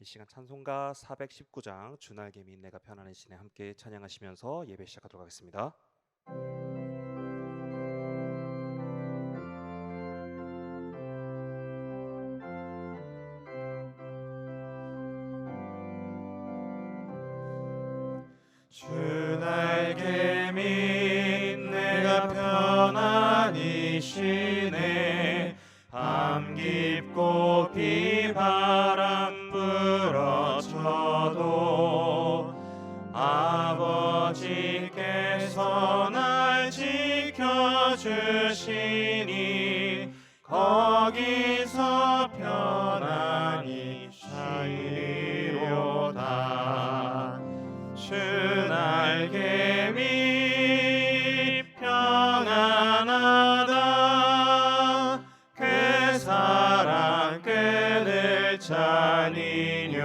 시간 찬송가 419장 주날개미 내가 편안한 시내 함께 찬양하시면서 예배 시작하도록 하겠습니다. 주날개미 내가 편안히 쉬네. 밤 깊고 비바람 불어쳐도 아버지께서 날 지켜주시니 거기서 편안히 쉬리로다. 주날개미 평안하다. 그 사랑 끈을 차니뇨.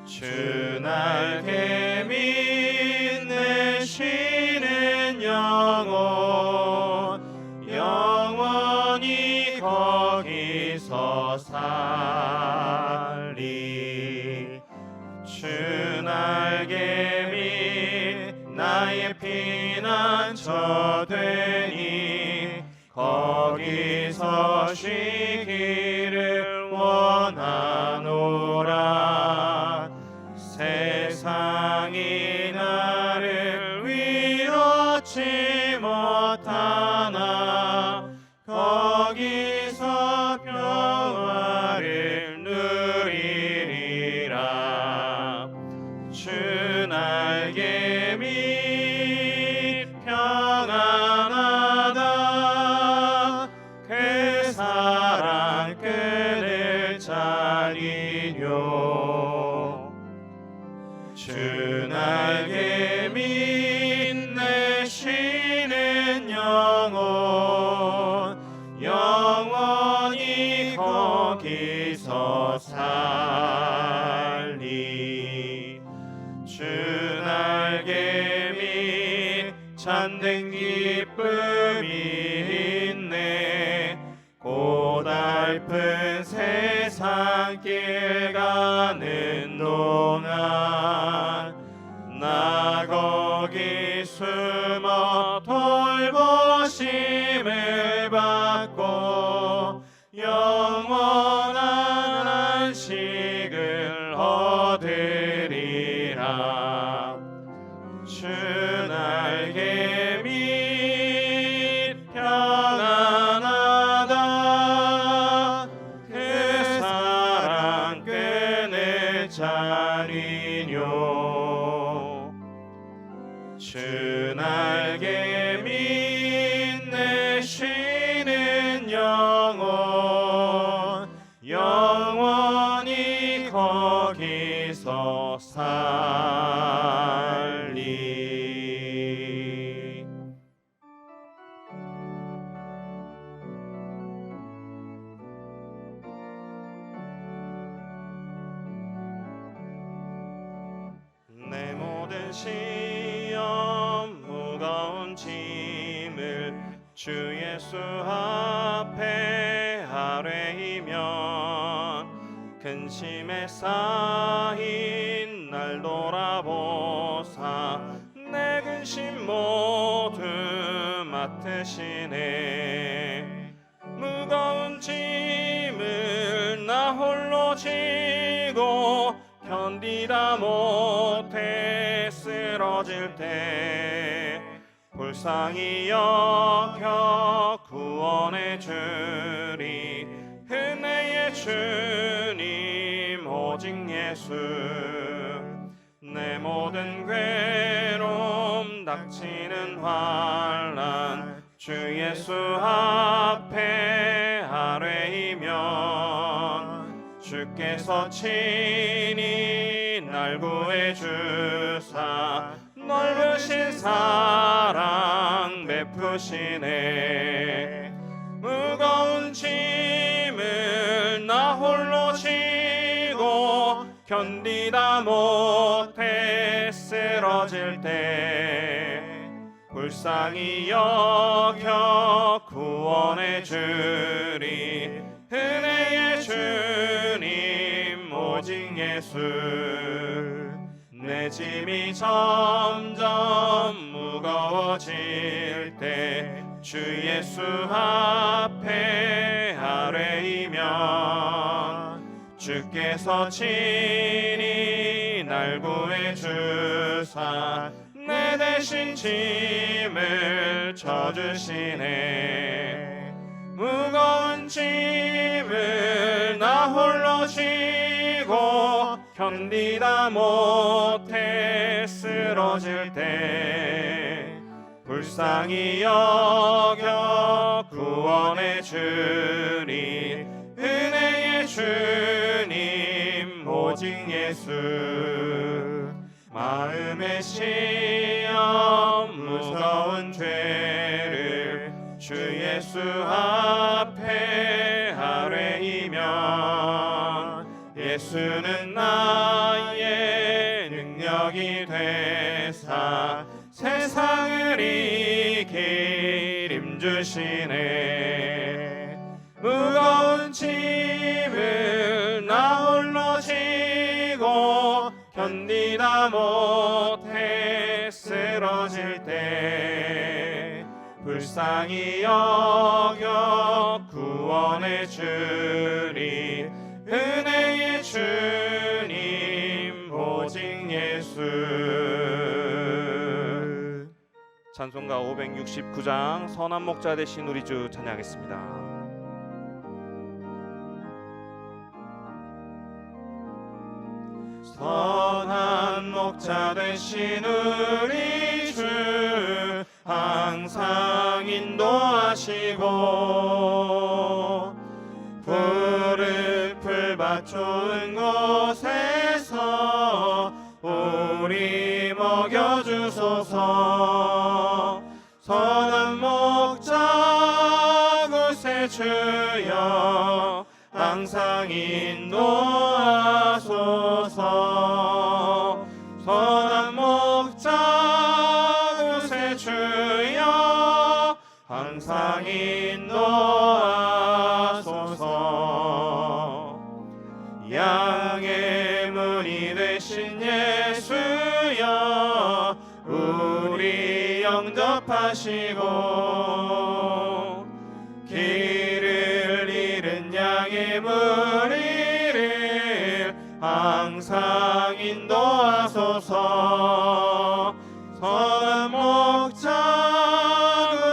주날개미 내 쉬는 영혼 영원히 거기서 살리. 주날개미 나의 피난처 되니 거기서 쉬기를 원하노라. 세상이 나를 위로치 못하나 거기서 평화를 누리리라. 주날개미 평안하다. 그 사랑 끈을 차리뇨. 주날개미 내 쉬는 영혼 영원히 거기서 살리. 주날개미 참된 기쁨이 있네. 고달픈 세상길 가는 동안 나 거기 숨어 돌보심을 받고 영원한 안식을 얻으리라. 주날개미 평안하다. 그 사랑 끈을 차리뇨. 주날개미 내 쉬는 영혼 영원히 거기서 살리. 내 모든 시험 무거운 짐을 주 예수 앞에 아뢰이면 근심에 쌓인 날 돌아보사 내 근심 모두 맡으시네. 무거운 짐을 나 홀로 지고 견디다 못해 쓰러질 때 불쌍히 여겨 구원해 주리. 은혜의 주님 오직 예수. 내 모든 괴로움 닥치는 환난 주 예수 앞에 아뢰이면 주께서 친히 날 구해 주사 넓으신 사랑 베푸시네. 무거운 짐을 나 홀로 지고 견디다 못해 쓰러질 때 불쌍히 여겨 구원해 주리. 은혜의 주님 오직 예수. 내 짐이 점점 무거워질 때 주 예수 앞에 아뢰이면 주께서 친히 날 구해 주사 내 대신 짐을 져주시네. 무거운 짐을 나 홀로 지고 견디다 못해 쓰러질 때 불쌍히 여겨 구원해 주니 은혜의 주님 오직 예수. 마음의 시험 무거운 죄를 주 예수 앞에 아뢰이면 예수는 나의 능력이 되사 세상을 이길 힘 주시네. 무거운 짐을 나 홀로 지고 견디다 못해 쓰러질 때 불쌍히 여겨 구원해 주니 은혜의 주님 오직 예수. 찬송가 569장 선한 목자 되신 우리 주 찬양하겠습니다. 선한 목자 되신 우리 주 항상 인도하시고 푸른 풀밭 좋은 곳에서 우리 먹여주소서. 선한 목자 구세 주여 항상 인도하소서. 선한 목자 구세 주여 항상 인도하소서. 양의 문이 되신 예수여 우리 영접하시고 길을 잃은 양의 무리를 항상 인도하소서. 선한 목자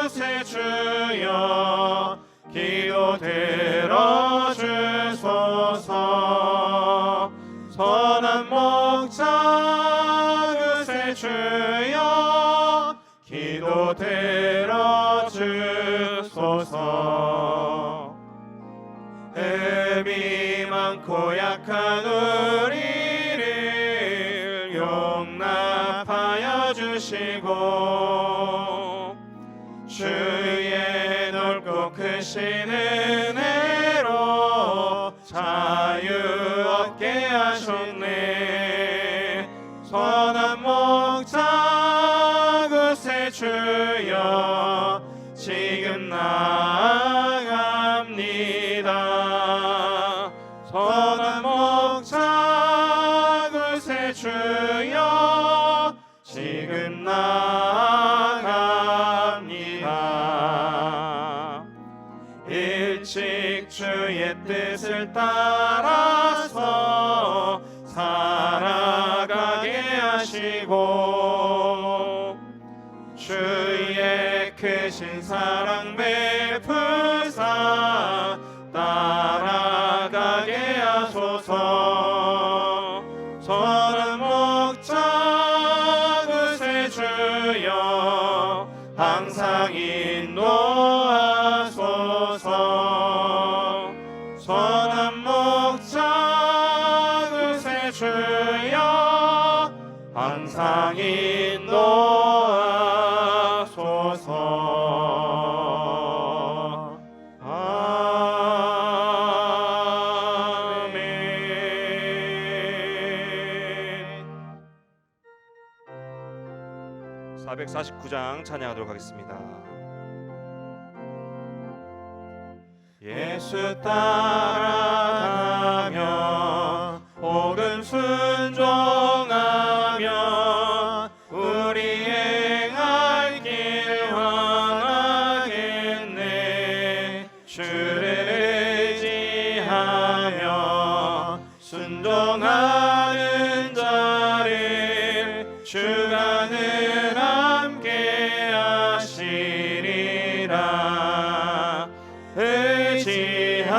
구세 주여 기도 들어주소서. 선한 목자 구세 주여 기도 들어주소서. 흠이 많고 약한 우리를 용납하여 주시고 주의 넓고 크신 은혜로 자유 얻게 하셨네. 선한 목자 구세 주여 지금 나아갑니다. 선한 목자 구세 주여 지금 나아갑니다. 일찍 주의 뜻을 따라서 살아가게 하시고 주의 크신 사랑 베푸사 따라가게 하소서. 선한 목자 구세 주여 항상 인도하소서. 선한 목자 구세 주여 항상 인도하소서. 아멘. 449장 찬양하도록 하겠습니다. 예수 따라가며 순종하며 우리 행할 길 환하겠네. 주를 의지하며 순종하는 자를 주가 늘 함께 하시리라. 의지하고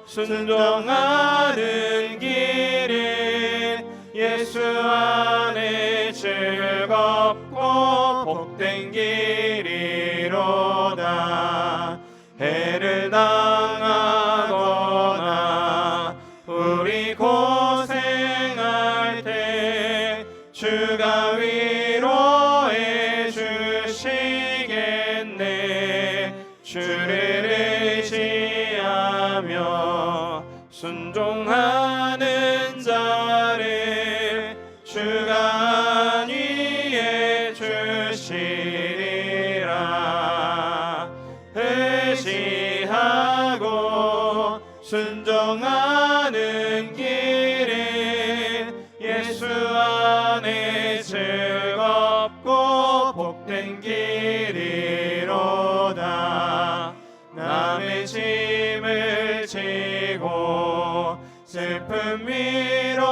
순종하는 길은 예수 안에 즐겁고 복된 길이로다. 해를 당하거나 우리 고생할 때 주가 위로해 주시겠네. 주를 의지하며 순종하는 자를 주가 안위해 주시리라. 의지하고 순종하는 길은 예수 안에 즐겁고 복된 길이로다. 남의 짐을 지고 슬픔 위로하며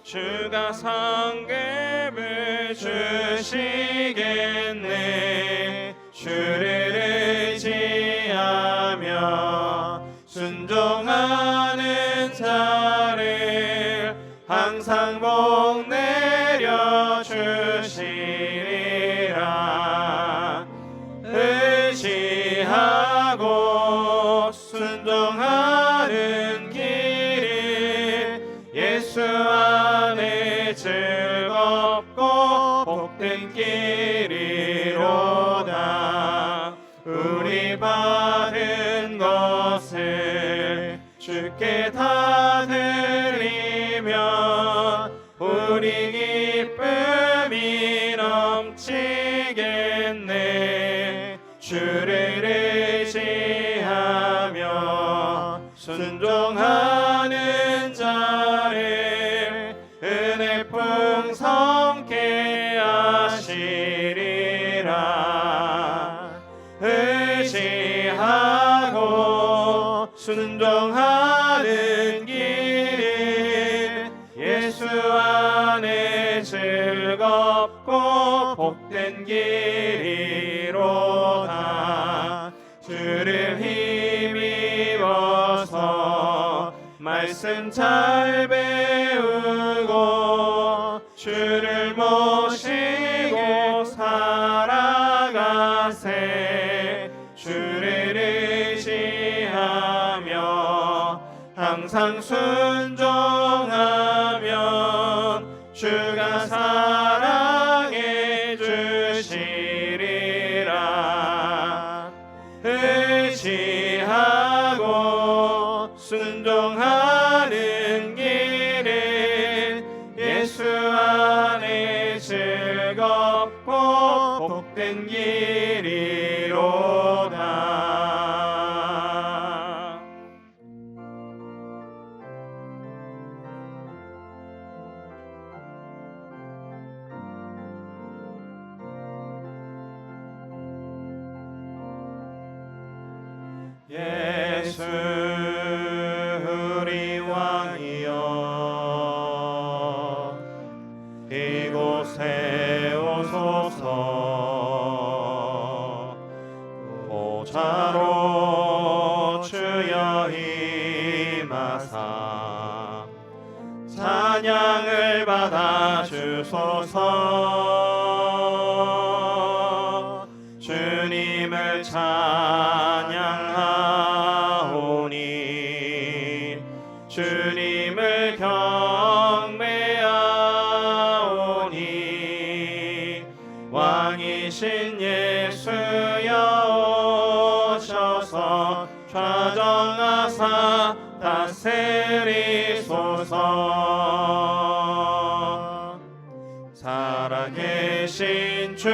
주가 상급을 주시겠네. 주를 의지하며 순종하는 자를 항상 복 내려 주시리라. 의지하고 순종하는 길은 예수 안에 즐겁고 복된 길이로다. 우리 받은 것을 주께 다 드리며 우리 기쁨이 넘치겠네. 주를 의지하며 순종하는 자를 은혜 풍성케 하시리라. 의지하고 순종하는 길은 예수 안에 즐겁고 복된 길이로다. 주를 힘입어서 말씀 잘 배우고 주를 모시고 살아가세. 주를 의지하며 항상 순종하면 주가 사랑해 주시리라. 의지하고 순종하는 길은 예수 안에 즐겁고 복된 길이로다. 예수 우리 왕이여 이곳에 오소서. 보좌로 주여 임하사 찬양을 받아 주소서. 주님을 찬양하오니 주님을 경배하오니 왕이신 예수여 오셔서 좌정하사 다스리소서. 살아계신 주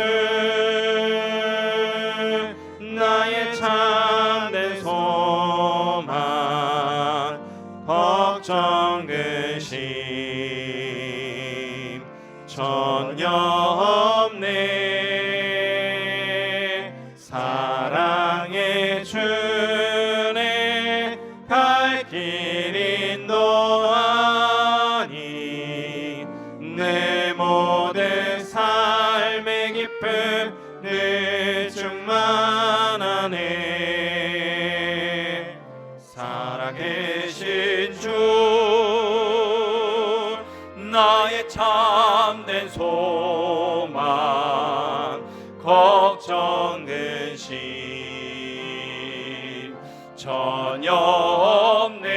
나의 참된 소망 걱정 근심 전혀 없네. 사랑의 주네 갈 길 인도하니 내 모든 삶의 기쁨을 충만하네. 살아계신 주 나의 참된 소망 걱정 근심 전혀 없네.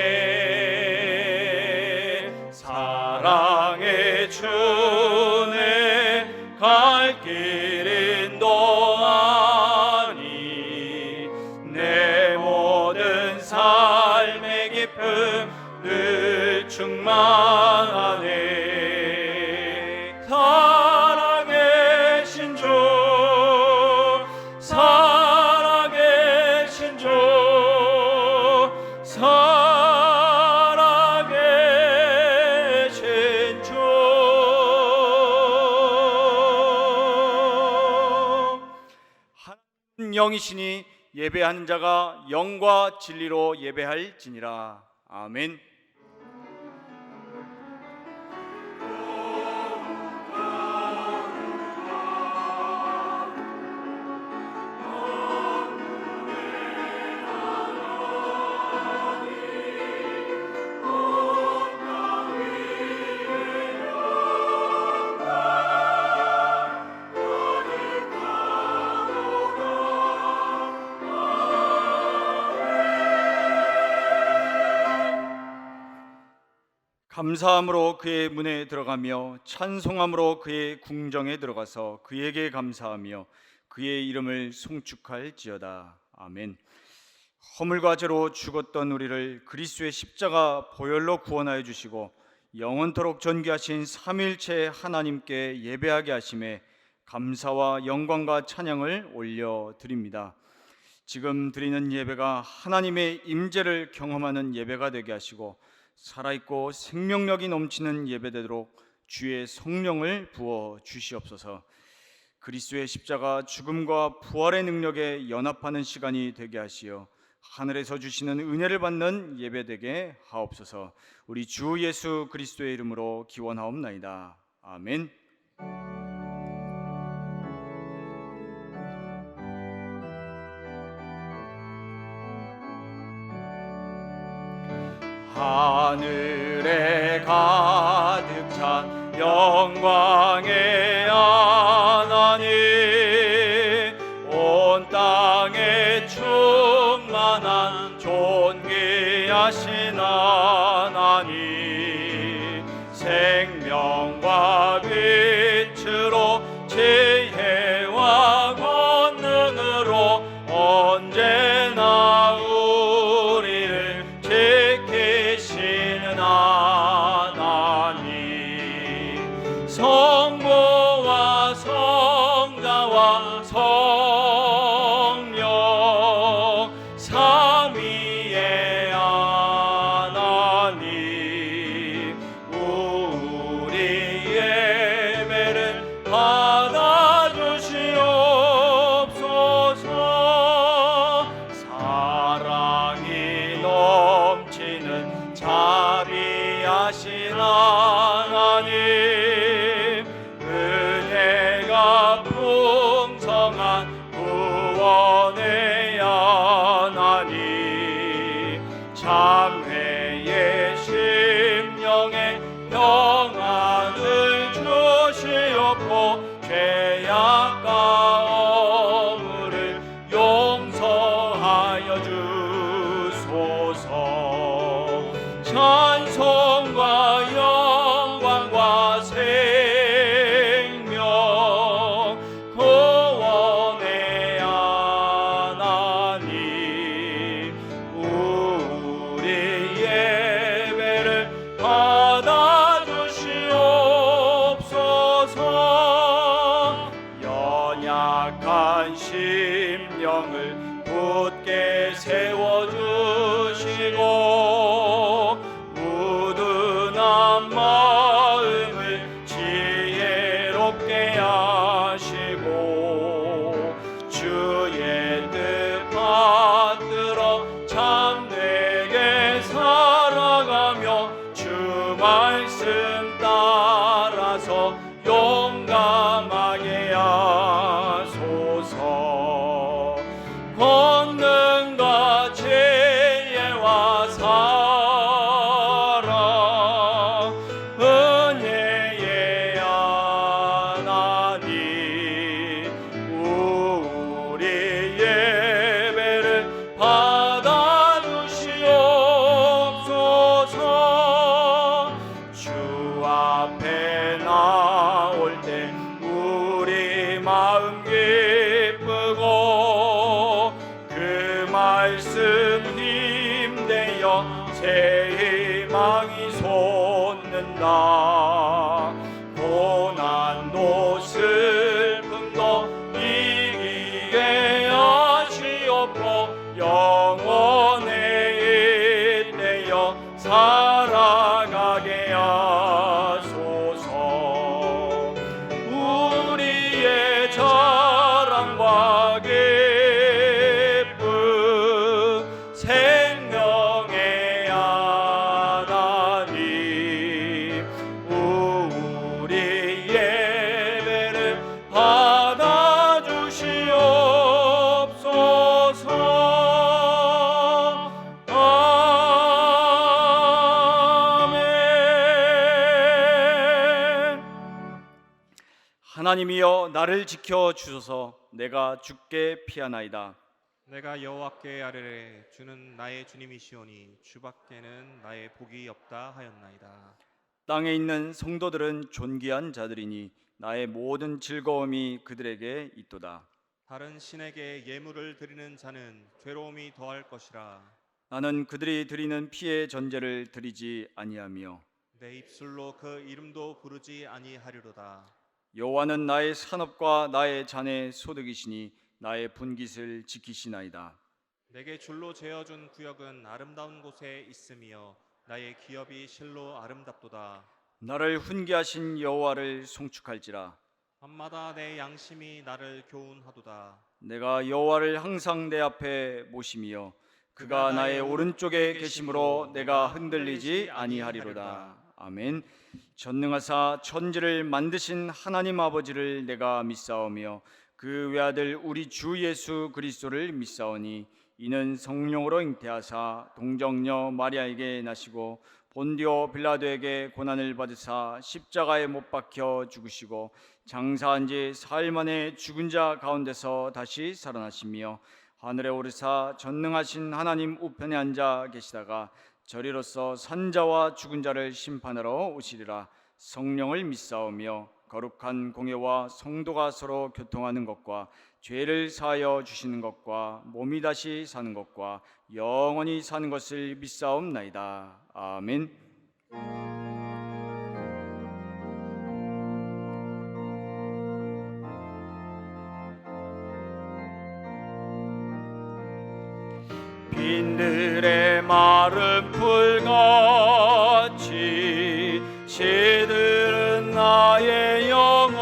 사랑의 주네 갈 길 인도하니 내 모든 삶의 기쁨 늘 충만하네. 살아계신 주 살아계신 주 살아계신 주 하나님 영이시니 예배하는 자가 영과 진리로 예배할지니라. 아멘. 감사함으로 그의 문에 들어가며 찬송함으로 그의 궁정에 들어가서 그에게 감사하며 그의 이름을 송축할지어다. 아멘. 허물과 죄로 죽었던 우리를 그리스도의 십자가 보혈로 구원하여 주시고 영원토록 존귀하신 삼위일체 하나님께 예배하게 하심에 감사와 영광과 찬양을 올려드립니다. 지금 드리는 예배가 하나님의 임재를 경험하는 예배가 되게 하시고 살아있고 생명력이 넘치는 예배되도록 주의 성령을 부어 주시옵소서. 그리스도의 십자가 죽음과 부활의 능력에 연합하는 시간이 되게 하시어 하늘에서 주시는 은혜를 받는 예배되게 하옵소서. 우리 주 예수 그리스도의 이름으로 기원하옵나이다. 아멘. 하늘에 가득 찬 영광의 하나님, 온 땅에 충만한 존귀하신 하나님, 생명과 빛으로 지혜와 권능으로 언제나 우리를 지키시는 하나님, 성부와 성자와 성령 삼위의 하나님, 우리 예배를 받아주시옵소서. 사랑이 넘치는 자비하신 하나님, 은혜가 풍성한 구원의 하나님, 참회의 심령에 평안을 주시옵고 죄악과 어물을 용서하여 주소서. 찬송과 영광과 생명 구원의 하나님, 우리 예배를 받아주시옵소서. 연약한 심령을 굳게 세워주시고 인하여 새 희망이 솟는다. 고난도 슬픔도 이기게 하시옵고 영원에 잇대어 살아가게 하소서. 우리의 자랑과 기쁨 생명의 하나님, 우리 예배를 받아주시옵소서. 아멘. 하나님이여 나를 지켜 주소서. 내가 주께 피하나이다. 내가 여호와께 아뢰되 주는 나의 주님이시오니 주밖에는 나의 복이 없다 하였나이다. 땅에 있는 성도들은 존귀한 자들이니 나의 모든 즐거움이 그들에게 있도다. 다른 신에게 예물을 드리는 자는 괴로움이 더할 것이라. 나는 그들이 드리는 피의 전제를 드리지 아니하며 내 입술로 그 이름도 부르지 아니하리로다. 여호와는 나의 산업과 나의 잔의 소득이시니 나의 분깃을 지키시나이다. 내게 줄로 재어준 구역은 아름다운 곳에 있으며 나의 기업이 실로 아름답도다. 나를 훈계하신 여호와를 송축할지라. 밤마다 내 양심이 나를 교훈하도다. 내가 여호와를 항상 내 앞에 모시며 그가 나의 오른쪽에 계심으로 내가 흔들리지 아니하리로다. 아멘. 전능하사 천지를 만드신 하나님 아버지를 내가 믿사오며 그 외아들 우리 주 예수 그리스도를 믿사오니 이는 성령으로 잉태하사 동정녀 마리아에게 나시고 본디오 빌라도에게 고난을 받으사 십자가에 못 박혀 죽으시고 장사한 지 사흘 만에 죽은 자 가운데서 다시 살아나시며 하늘에 오르사 전능하신 하나님 우편에 앉아 계시다가 저리로서 산자와 죽은 자를 심판하러 오시리라. 성령을 믿사오며 거룩한 공예와 성도가 서로 교통하는 것과 죄를 사하여 주시는 것과 몸이 다시 사는 것과 영원히 사는 것을 믿사옵나이다. 아멘. 빈들의 마른 풀같이 시들은 나의 영혼,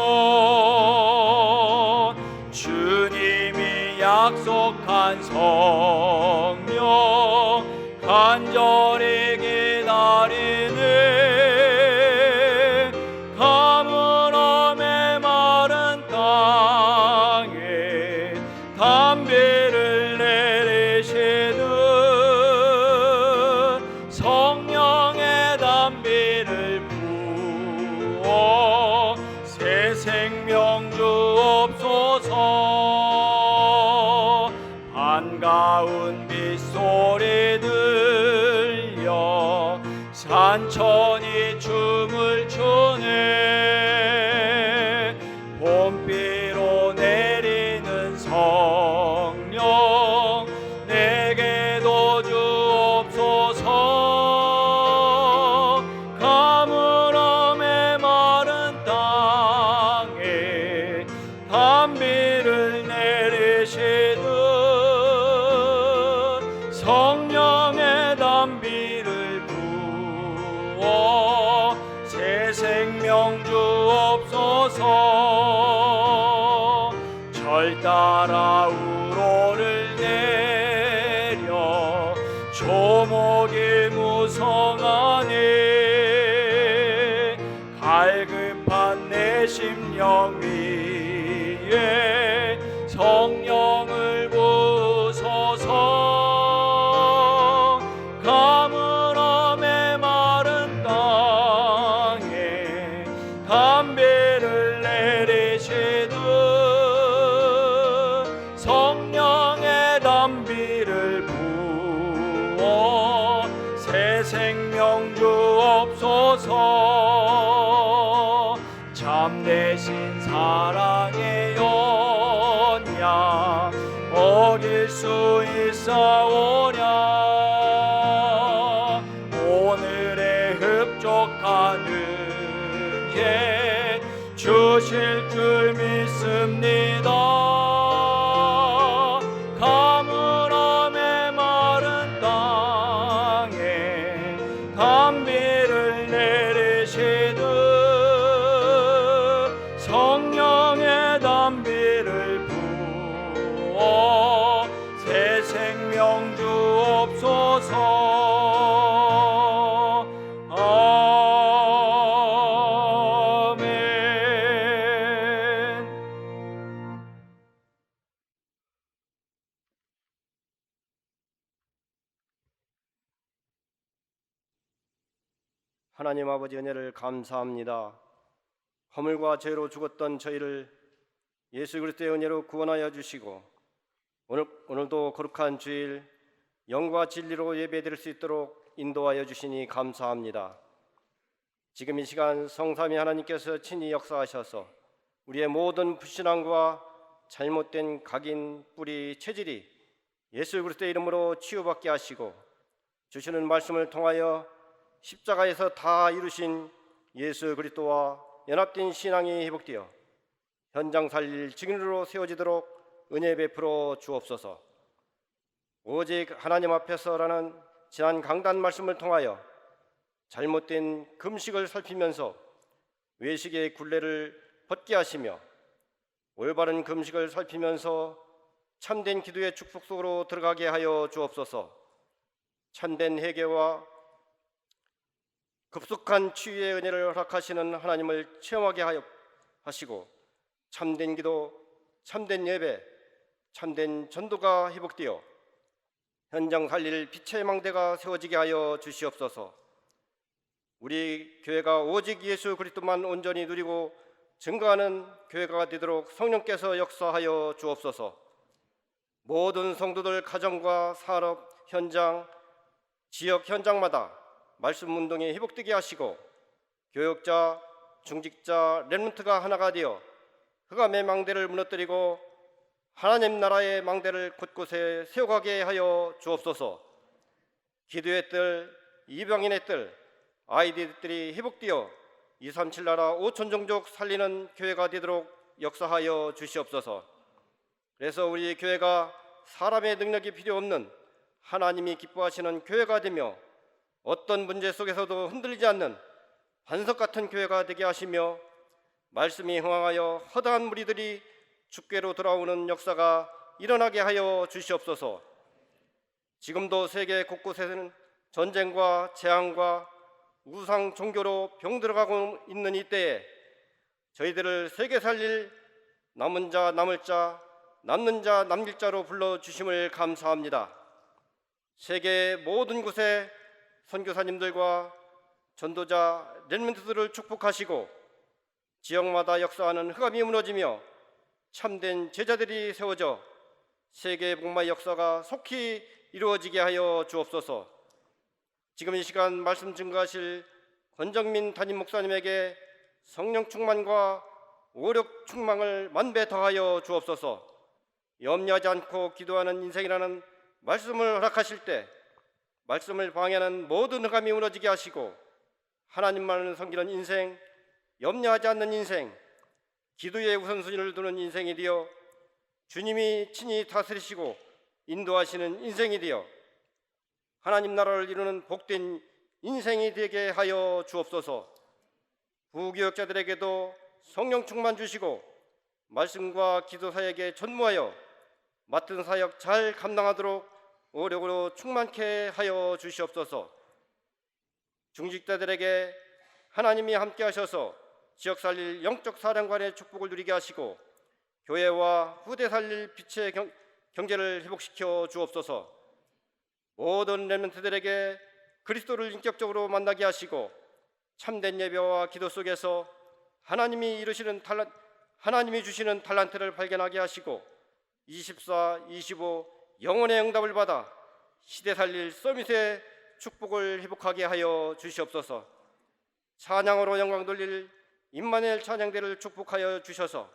주님이 약속한 성령 간절히 기다리네. 가물함에 마른 땅에 담비를 내리시는 성령의 담비를 부어 새 생명 주옵소서. 반가운 빗소리 들려 산천이 춤을 추네. 봄비로 내리는 성령 내게도 주옵소서. 가물함에 마른 땅에 담비를 내리시듯 성령의 담비를 부어 새 생명 주옵소서. 절 따라 우로를 내려 조목이 무성하네. 갈급한 내 심령 위에 성령을 부소서. 가물함에 마른 땅에 담비를 내리시듯 성령의 담비를 부어 새 생명 주옵소서. 참되신 사랑의 언약 어길 수 있사오랴. 주실 줄 믿습니다. 가물함에 마른 땅에 단비를 내리시듯 성령의 단비를 부어 새 생명 주옵소서. 하나님 아버지 은혜를 감사합니다. 허물과 죄로 죽었던 저희를 예수 그리스도의 은혜로 구원하여 주시고 오늘도 거룩한 주일 영과 진리로 예배드릴 수 있도록 인도하여 주시니 감사합니다. 지금 이 시간 성삼위 하나님께서 친히 역사하셔서 우리의 모든 불신앙과 잘못된 각인, 뿌리, 체질이 예수 그리스도의 이름으로 치유받게 하시고 주시는 말씀을 통하여 십자가에서 다 이루신 예수 그리스도와 연합된 신앙이 회복되어 현장 살릴 증인으로 세워지도록 은혜 베풀어 주옵소서. 오직 하나님 앞에서라는 지난 강단 말씀을 통하여 잘못된 금식을 살피면서 외식의 굴레를 벗게 하시며 올바른 금식을 살피면서 참된 기도의 축복 속으로 들어가게 하여 주옵소서. 참된 회개와 급속한 치유의 은혜를 허락하시는 하나님을 체험하게 하시고 참된 기도, 참된 예배, 참된 전도가 회복되어 현장 살릴 빛의 망대가 세워지게 하여 주시옵소서. 우리 교회가 오직 예수 그리스도만 온전히 누리고 증거하는 교회가 되도록 성령께서 역사하여 주옵소서. 모든 성도들 가정과 산업, 현장, 지역 현장마다 말씀 운동이 회복되게 하시고 교역자, 중직자, 렘넌트가 하나가 되어 흑암의 망대를 무너뜨리고 하나님 나라의 망대를 곳곳에 세워가게 하여 주옵소서. 기도의 뜰, 이방인의 뜰, 아이들이 회복되어 237 나라 5천 종족 살리는 교회가 되도록 역사하여 주시옵소서. 그래서 우리 교회가 사람의 능력이 필요 없는 하나님이 기뻐하시는 교회가 되며 어떤 문제 속에서도 흔들리지 않는 반석 같은 교회가 되게 하시며 말씀이 흥황하여 허다한 무리들이 주께로 돌아오는 역사가 일어나게 하여 주시옵소서. 지금도 세계 곳곳에는 전쟁과 재앙과 우상 종교로 병들어가고 있는 이때에 저희들을 세계 살릴 남은 자 남을 자 남는 자 남길 자로 불러주심을 감사합니다. 세계 모든 곳에 선교사님들과 전도자 렘넌트들을 축복하시고 지역마다 역사하는 흑암이 무너지며 참된 제자들이 세워져 세계 복음화의 역사가 속히 이루어지게 하여 주옵소서. 지금 이 시간 말씀 증거하실 권정민 담임 목사님에게 성령 충만과 오력 충만을 만배 더하여 주옵소서. 염려하지 않고 기도하는 인생이라는 말씀을 허락하실 때 말씀을 방해하는 모든 흑암이 무너지게 하시고 하나님만을 섬기는 인생, 염려하지 않는 인생, 기도의 우선순위를 두는 인생이 되어 주님이 친히 다스리시고 인도하시는 인생이 되어 하나님 나라를 이루는 복된 인생이 되게 하여 주옵소서. 부교역자들에게도 성령 충만 주시고 말씀과 기도 사역에 전무하여 맡은 사역 잘 감당하도록 오력으로 충만케 하여 주시옵소서. 중직자들에게 하나님이 함께 하셔서 지역 살릴 영적 사령관의 축복을 누리게 하시고 교회와 후대 살릴 빛의 경제를 회복시켜 주옵소서. 모든 렘넌트들에게 그리스도를 인격적으로 만나게 하시고 참된 예배와 기도 속에서 하나님이 주시는 달란트를 발견하게 하시고 24, 25 영혼의 응답을 받아 시대 살릴 서밋의 축복을 회복하게 하여 주시옵소서. 찬양으로 영광 돌릴 임마누엘 찬양대를 축복하여 주셔서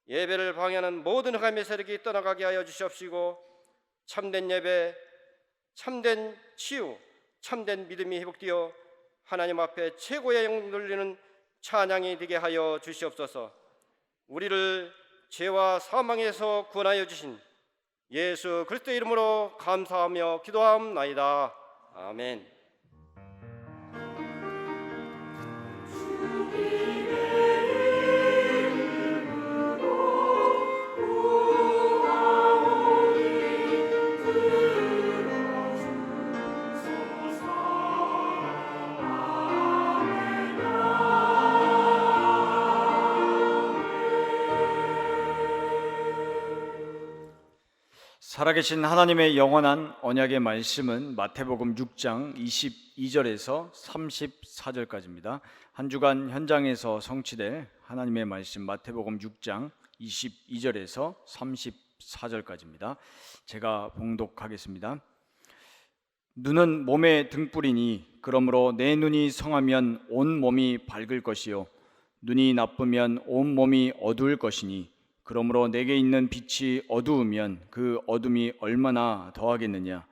예배를 방해하는 모든 흑암의 세력이 떠나가게 하여 주시옵시고 참된 예배, 참된 치유, 참된 믿음이 회복되어 하나님 앞에 최고의 영광 돌리는 찬양이 되게 하여 주시옵소서. 우리를 죄와 사망에서 구원하여 주신 예수 그리스도의 이름으로 감사하며 기도함나이다. 아멘. 살아계신 하나님의 영원한 언약의 말씀은 마태복음 6장 22절에서 34절까지입니다. 한 주간 현장에서 성취될 하나님의 말씀 마태복음 6장 22절에서 34절까지입니다. 제가 봉독하겠습니다. 눈은 몸의 등불이니 그러므로 내 눈이 성하면 온 몸이 밝을 것이요 눈이 나쁘면 온 몸이 어두울 것이니 그러므로 내게 있는 빛이 어두우면 그 어둠이 얼마나 더하겠느냐.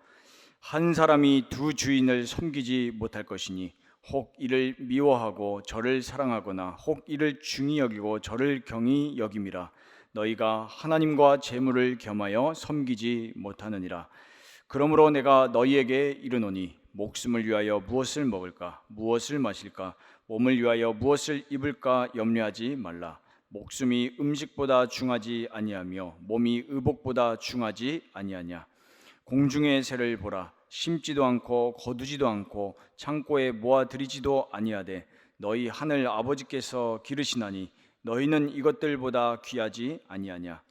한 사람이 두 주인을 섬기지 못할 것이니 혹 이를 미워하고 저를 사랑하거나 혹 이를 중히 여기고 저를 경히 여김이라. 너희가 하나님과 재물을 겸하여 섬기지 못하느니라. 그러므로 내가 너희에게 이르노니 목숨을 위하여 무엇을 먹을까 무엇을 마실까 몸을 위하여 무엇을 입을까 염려하지 말라. 목숨이 음식보다 중하지 아니하며 몸이 의복보다 중하지 아니하냐. 공중의 새를 보라. 심지도 않고 거두지도 않고 창고에 모아들이지도 아니하되 너희 하늘 아버지께서 기르시나니 너희는 이것들보다 귀하지 아니하냐.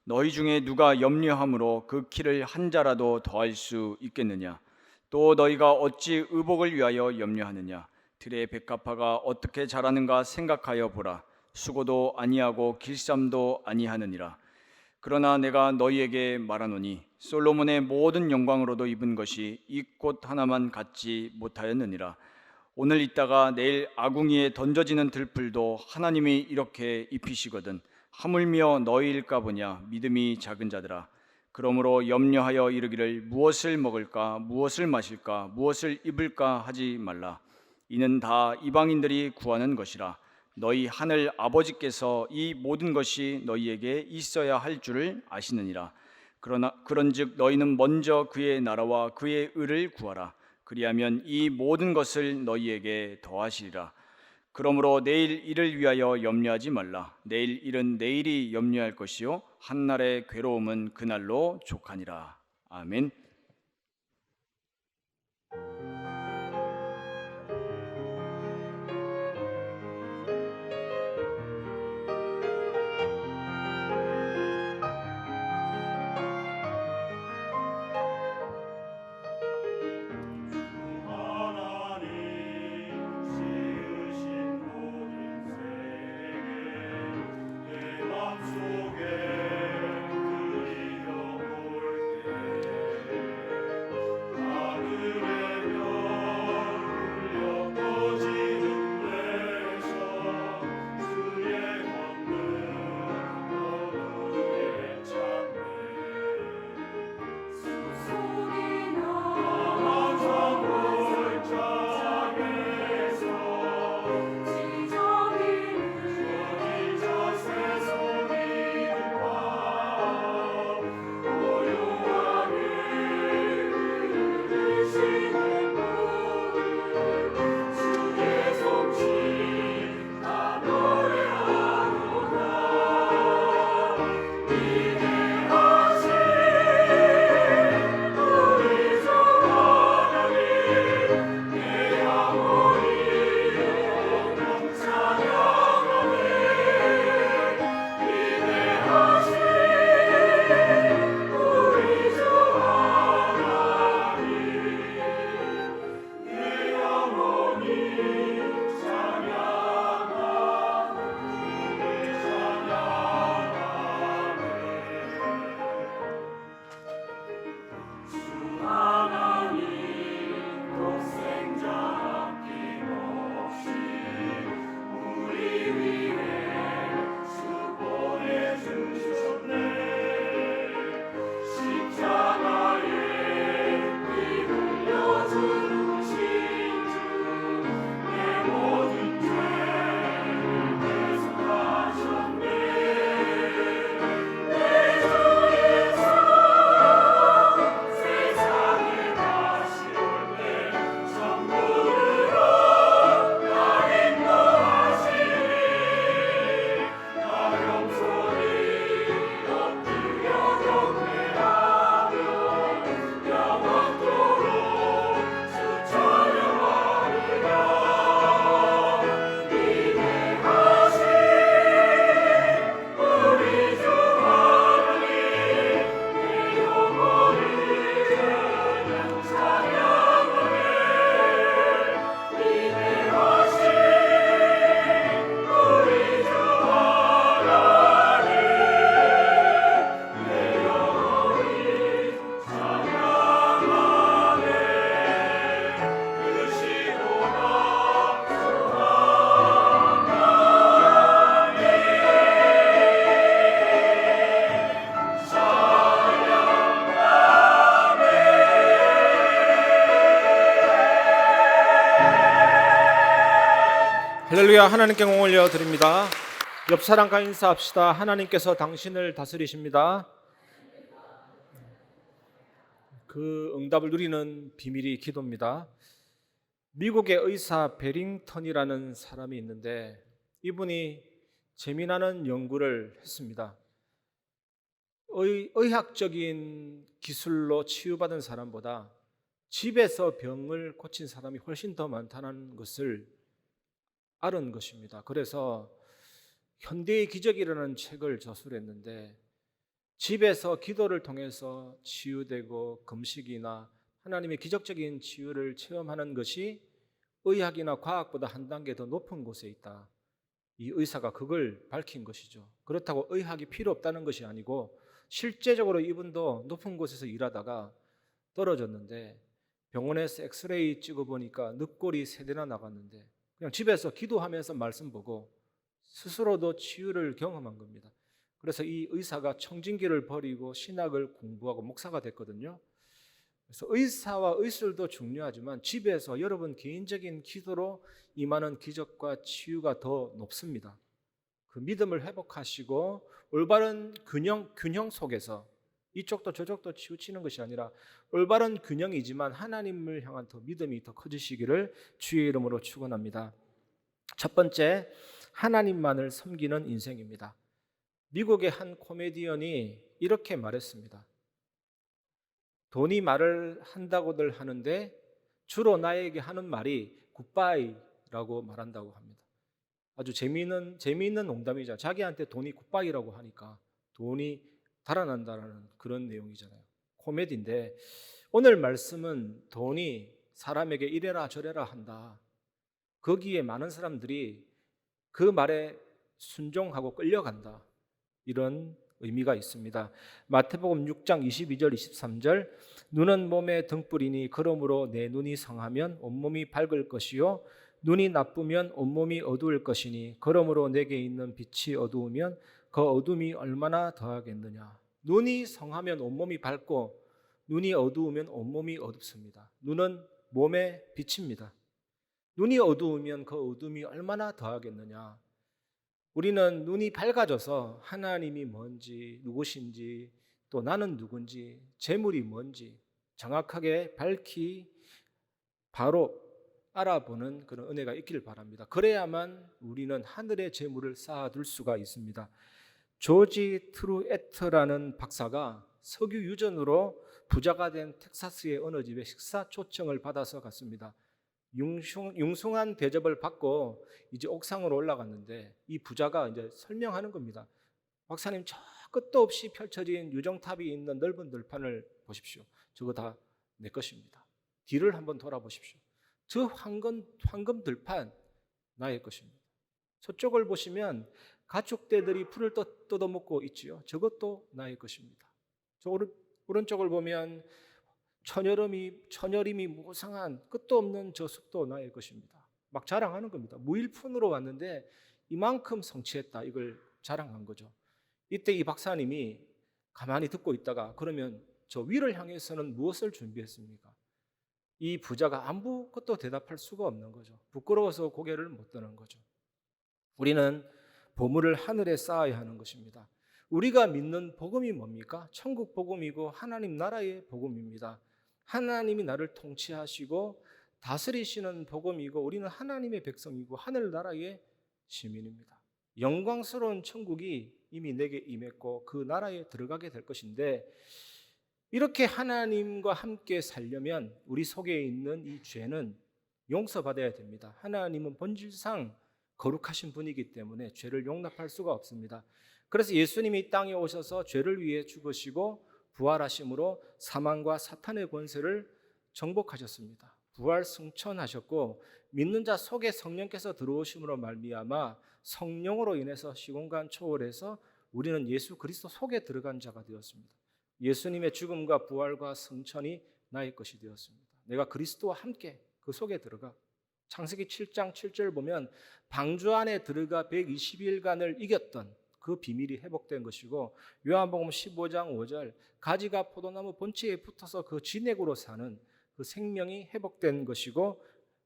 너희 중에 누가 염려함으로 그 키를 한 자라도 더할 수 있겠느냐. 또 너희가 어찌 의복을 위하여 염려하느냐. 들의 백합화가 어떻게 자라는가 생각하여 보라. 수고도 아니하고 길쌈도 아니하느니라. 그러나 내가 너희에게 말하노니 솔로몬의 모든 영광으로도 입은 것이 이 꽃 하나만 갖지 못하였느니라. 오늘 있다가 내일 아궁이에 던져지는 들풀도 하나님이 이렇게 입히시거든 하물며 너희일까 보냐. 믿음이 작은 자들아. 그러므로 염려하여 이르기를 무엇을 먹을까 무엇을 마실까 무엇을 입을까 하지 말라. 이는 다 이방인들이 구하는 것이라. 너희 하늘 아버지께서 이 모든 것이 너희에게 있어야 할 줄을 아시느니라. 그런즉 너희는 먼저 그의 나라와 그의 의를 구하라. 그리하면 이 모든 것을 너희에게 더하시리라. 그러므로 내일 일을 위하여 염려하지 말라. 내일 일은 내일이 염려할 것이요 한날의 괴로움은 그날로 족하니라. 아멘. 할렐루야. 하나님께 공 올려 드립니다. 옆 사람과 인사합시다. 하나님께서 당신을 다스리십니다. 그 응답을 누리는 비밀이 기도입니다. 미국의 의사 베링턴이라는 사람이 있는데 이분이 재미나는 연구를 했습니다. 의학적인 기술로 치유받은 사람보다 집에서 병을 고친 사람이 훨씬 더 많다는 것을 알은 것입니다. 그래서 현대의 기적이라는 책을 저술했는데 집에서 기도를 통해서 치유되고 금식이나 하나님의 기적적인 치유를 체험하는 것이 의학이나 과학보다 한 단계 더 높은 곳에 있다. 이 의사가 그걸 밝힌 것이죠. 그렇다고 의학이 필요 없다는 것이 아니고 실제적으로 이분도 높은 곳에서 일하다가 떨어졌는데 병원에서 엑스레이 찍어보니까 늑골이 3대나 나갔는데 그냥 집에서 기도하면서 말씀 보고 스스로도 치유를 경험한 겁니다. 그래서 이 의사가 청진기를 버리고 신학을 공부하고 목사가 됐거든요. 그래서 의사와 의술도 중요하지만 집에서 여러분 개인적인 기도로 임하는 기적과 치유가 더 높습니다. 그 믿음을 회복하시고 올바른 균형 속에서 이쪽도 저쪽도 치우치는 것이 아니라 올바른 균형이지만 하나님을 향한 더 믿음이 더 커지시기를 주의 이름으로 축원합니다. 첫 번째, 하나님만을 섬기는 인생입니다. 미국의 한 코미디언이 이렇게 말했습니다. 돈이 말을 한다고들 하는데 주로 나에게 하는 말이 굿바이라고 말한다고 합니다. 아주 재미있는 농담이죠. 자기한테 돈이 굿바이라고 하니까 돈이 달아난다는 그런 내용이잖아요. 코미디인데 오늘 말씀은 돈이 사람에게 이래라 저래라 한다. 거기에 많은 사람들이 그 말에 순종하고 끌려간다. 이런 의미가 있습니다. 마태복음 6장 22절 23절 눈은 몸의 등불이니 그러므로 내 눈이 성하면 온몸이 밝을 것이요 눈이 나쁘면 온몸이 어두울 것이니 그러므로 내게 있는 빛이 어두우면 그 어둠이 얼마나 더하겠느냐. 눈이 성하면 온몸이 밝고 눈이 어두우면 온몸이 어둡습니다. 눈은 몸의 빛입니다. 눈이 어두우면 그 어둠이 얼마나 더하겠느냐. 우리는 눈이 밝아져서 하나님이 뭔지 누구신지 또 나는 누군지 재물이 뭔지 정확하게 밝히 바로 알아보는 그런 은혜가 있기를 바랍니다. 그래야만 우리는 하늘의 재물을 쌓아둘 수가 있습니다. 조지 트루에트라는 박사가 석유 유전으로 부자가 된 텍사스의 어느 집에 식사 초청을 받아서 갔습니다. 융숭한 대접을 받고 이제 옥상으로 올라갔는데 이 부자가 이제 설명하는 겁니다. 박사님, 저 끝도 없이 펼쳐진 유정탑이 있는 넓은 들판을 보십시오. 저거 다 내 것입니다. 뒤를 한번 돌아보십시오. 저 황금 들판 나의 것입니다. 저쪽을 보시면 가축대들이 풀을 뜯어먹고 있지요. 저것도 나의 것입니다. 저 오른쪽을 보면 천여림이 무성한 끝도 없는 저 숲도 나의 것입니다. 막 자랑하는 겁니다. 무일푼으로 왔는데 이만큼 성취했다. 이걸 자랑한 거죠. 이때 이 박사님이 가만히 듣고 있다가 그러면 저 위를 향해서는 무엇을 준비했습니까? 이 부자가 아무것도 대답할 수가 없는 거죠. 부끄러워서 고개를 못 드는 거죠. 우리는 보물을 하늘에 쌓아야 하는 것입니다. 우리가 믿는 복음이 뭡니까? 천국 복음이고 하나님 나라의 복음입니다. 하나님이 나를 통치하시고 다스리시는 복음이고 우리는 하나님의 백성이고 하늘나라의 시민입니다. 영광스러운 천국이 이미 내게 임했고 그 나라에 들어가게 될 것인데 이렇게 하나님과 함께 살려면 우리 속에 있는 이 죄는 용서받아야 됩니다. 하나님은 본질상 거룩하신 분이기 때문에 죄를 용납할 수가 없습니다. 그래서 예수님이 이 땅에 오셔서 죄를 위해 죽으시고 부활하심으로 사망과 사탄의 권세를 정복하셨습니다. 부활 승천하셨고 믿는 자 속에 성령께서 들어오심으로 말미암아 성령으로 인해서 시공간 초월해서 우리는 예수 그리스도 속에 들어간 자가 되었습니다. 예수님의 죽음과 부활과 승천이 나의 것이 되었습니다. 내가 그리스도와 함께 그 속에 들어가 창세기 7장 7절 보면 방주 안에 들어가 120일간을 이겼던 그 비밀이 회복된 것이고 요한복음 15장 5절 가지가 포도나무 본체에 붙어서 그 진액으로 사는 그 생명이 회복된 것이고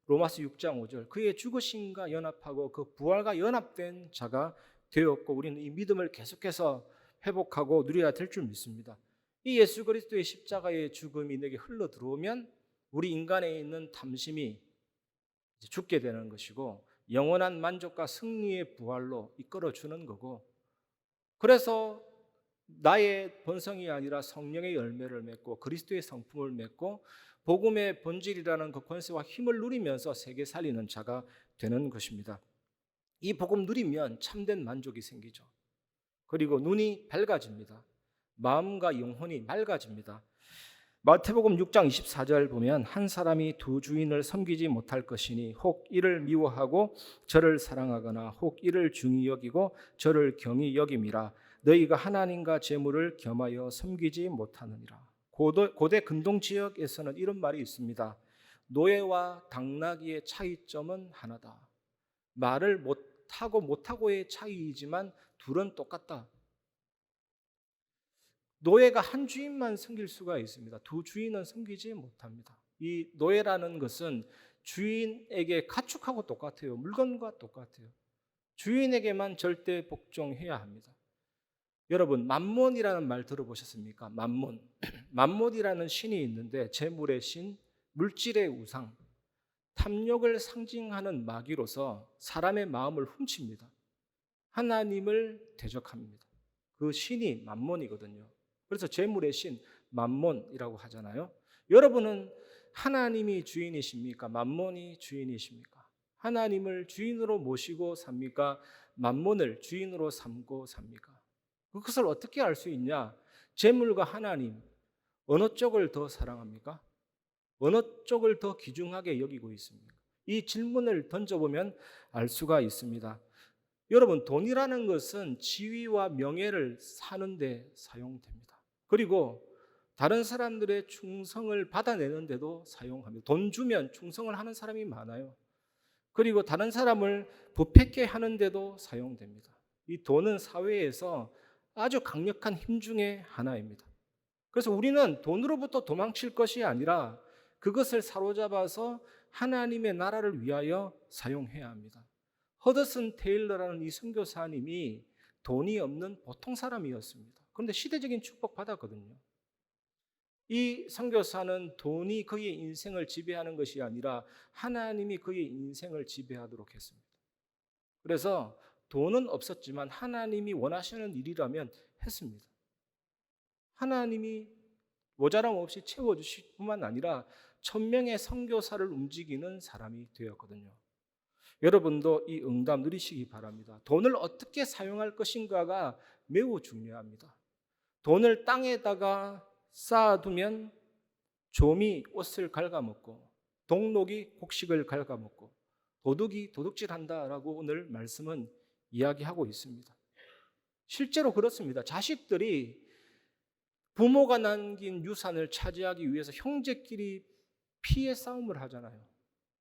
로마서 6장 5절 그의 죽으심과 연합하고 그 부활과 연합된 자가 되었고 우리는 이 믿음을 계속해서 회복하고 누려야 될 줄 믿습니다. 이 예수 그리스도의 십자가의 죽음이 내게 흘러 들어오면 우리 인간에 있는 탐심이 죽게 되는 것이고 영원한 만족과 승리의 부활로 이끌어 주는 거고, 그래서 나의 본성이 아니라 성령의 열매를 맺고 그리스도의 성품을 맺고 복음의 본질이라는 그 권세와 힘을 누리면서 세계 살리는 자가 되는 것입니다. 이 복음 누리면 참된 만족이 생기죠. 그리고 눈이 밝아집니다. 마음과 영혼이 맑아집니다. 마태복음 6장 24절 보면 한 사람이 두 주인을 섬기지 못할 것이니 혹 이를 미워하고 저를 사랑하거나 혹 이를 중히 여기고 저를 경히 여김이라. 너희가 하나님과 재물을 겸하여 섬기지 못하느니라. 고대 근동 지역에서는 이런 말이 있습니다. 노예와 당나귀의 차이점은 하나다. 말을 못하고의 차이이지만 둘은 똑같다. 노예가 한 주인만 섬길 수가 있습니다. 두 주인은 섬기지 못합니다. 이 노예라는 것은 주인에게 가축하고 똑같아요. 물건과 똑같아요. 주인에게만 절대 복종해야 합니다. 여러분, 맘몬이라는 말 들어보셨습니까? 맘몬. 맘몬이라는 신이 있는데 재물의 신, 물질의 우상, 탐욕을 상징하는 마귀로서 사람의 마음을 훔칩니다. 하나님을 대적합니다. 그 신이 맘몬이거든요. 그래서 재물의 신, 맘몬이라고 하잖아요. 여러분은 하나님이 주인이십니까? 맘몬이 주인이십니까? 하나님을 주인으로 모시고 삽니까? 맘몬을 주인으로 삼고 삽니까? 그것을 어떻게 알 수 있냐? 재물과 하나님, 어느 쪽을 더 사랑합니까? 어느 쪽을 더 귀중하게 여기고 있습니까? 이 질문을 던져보면 알 수가 있습니다. 여러분, 돈이라는 것은 지위와 명예를 사는 데 사용됩니다. 그리고 다른 사람들의 충성을 받아내는 데도 사용합니다. 돈 주면 충성을 하는 사람이 많아요. 그리고 다른 사람을 부패케 하는 데도 사용됩니다. 이 돈은 사회에서 아주 강력한 힘 중에 하나입니다. 그래서 우리는 돈으로부터 도망칠 것이 아니라 그것을 사로잡아서 하나님의 나라를 위하여 사용해야 합니다. 허드슨 테일러라는 이 선교사님이 돈이 없는 보통 사람이었습니다. 그런데 시대적인 축복 받았거든요. 이 선교사는 돈이 그의 인생을 지배하는 것이 아니라 하나님이 그의 인생을 지배하도록 했습니다. 그래서 돈은 없었지만 하나님이 원하시는 일이라면 했습니다. 하나님이 모자람 없이 채워주실 뿐만 아니라 1000명의 선교사를 움직이는 사람이 되었거든요. 여러분도 이 응답 누리시기 바랍니다. 돈을 어떻게 사용할 것인가가 매우 중요합니다. 돈을 땅에다가 쌓아두면 좀이 옷을 갉아먹고 동록이 곡식을 갉아먹고 도둑이 도둑질한다라고 오늘 말씀은 이야기하고 있습니다. 실제로 그렇습니다. 자식들이 부모가 남긴 유산을 차지하기 위해서 형제끼리 피해 싸움을 하잖아요.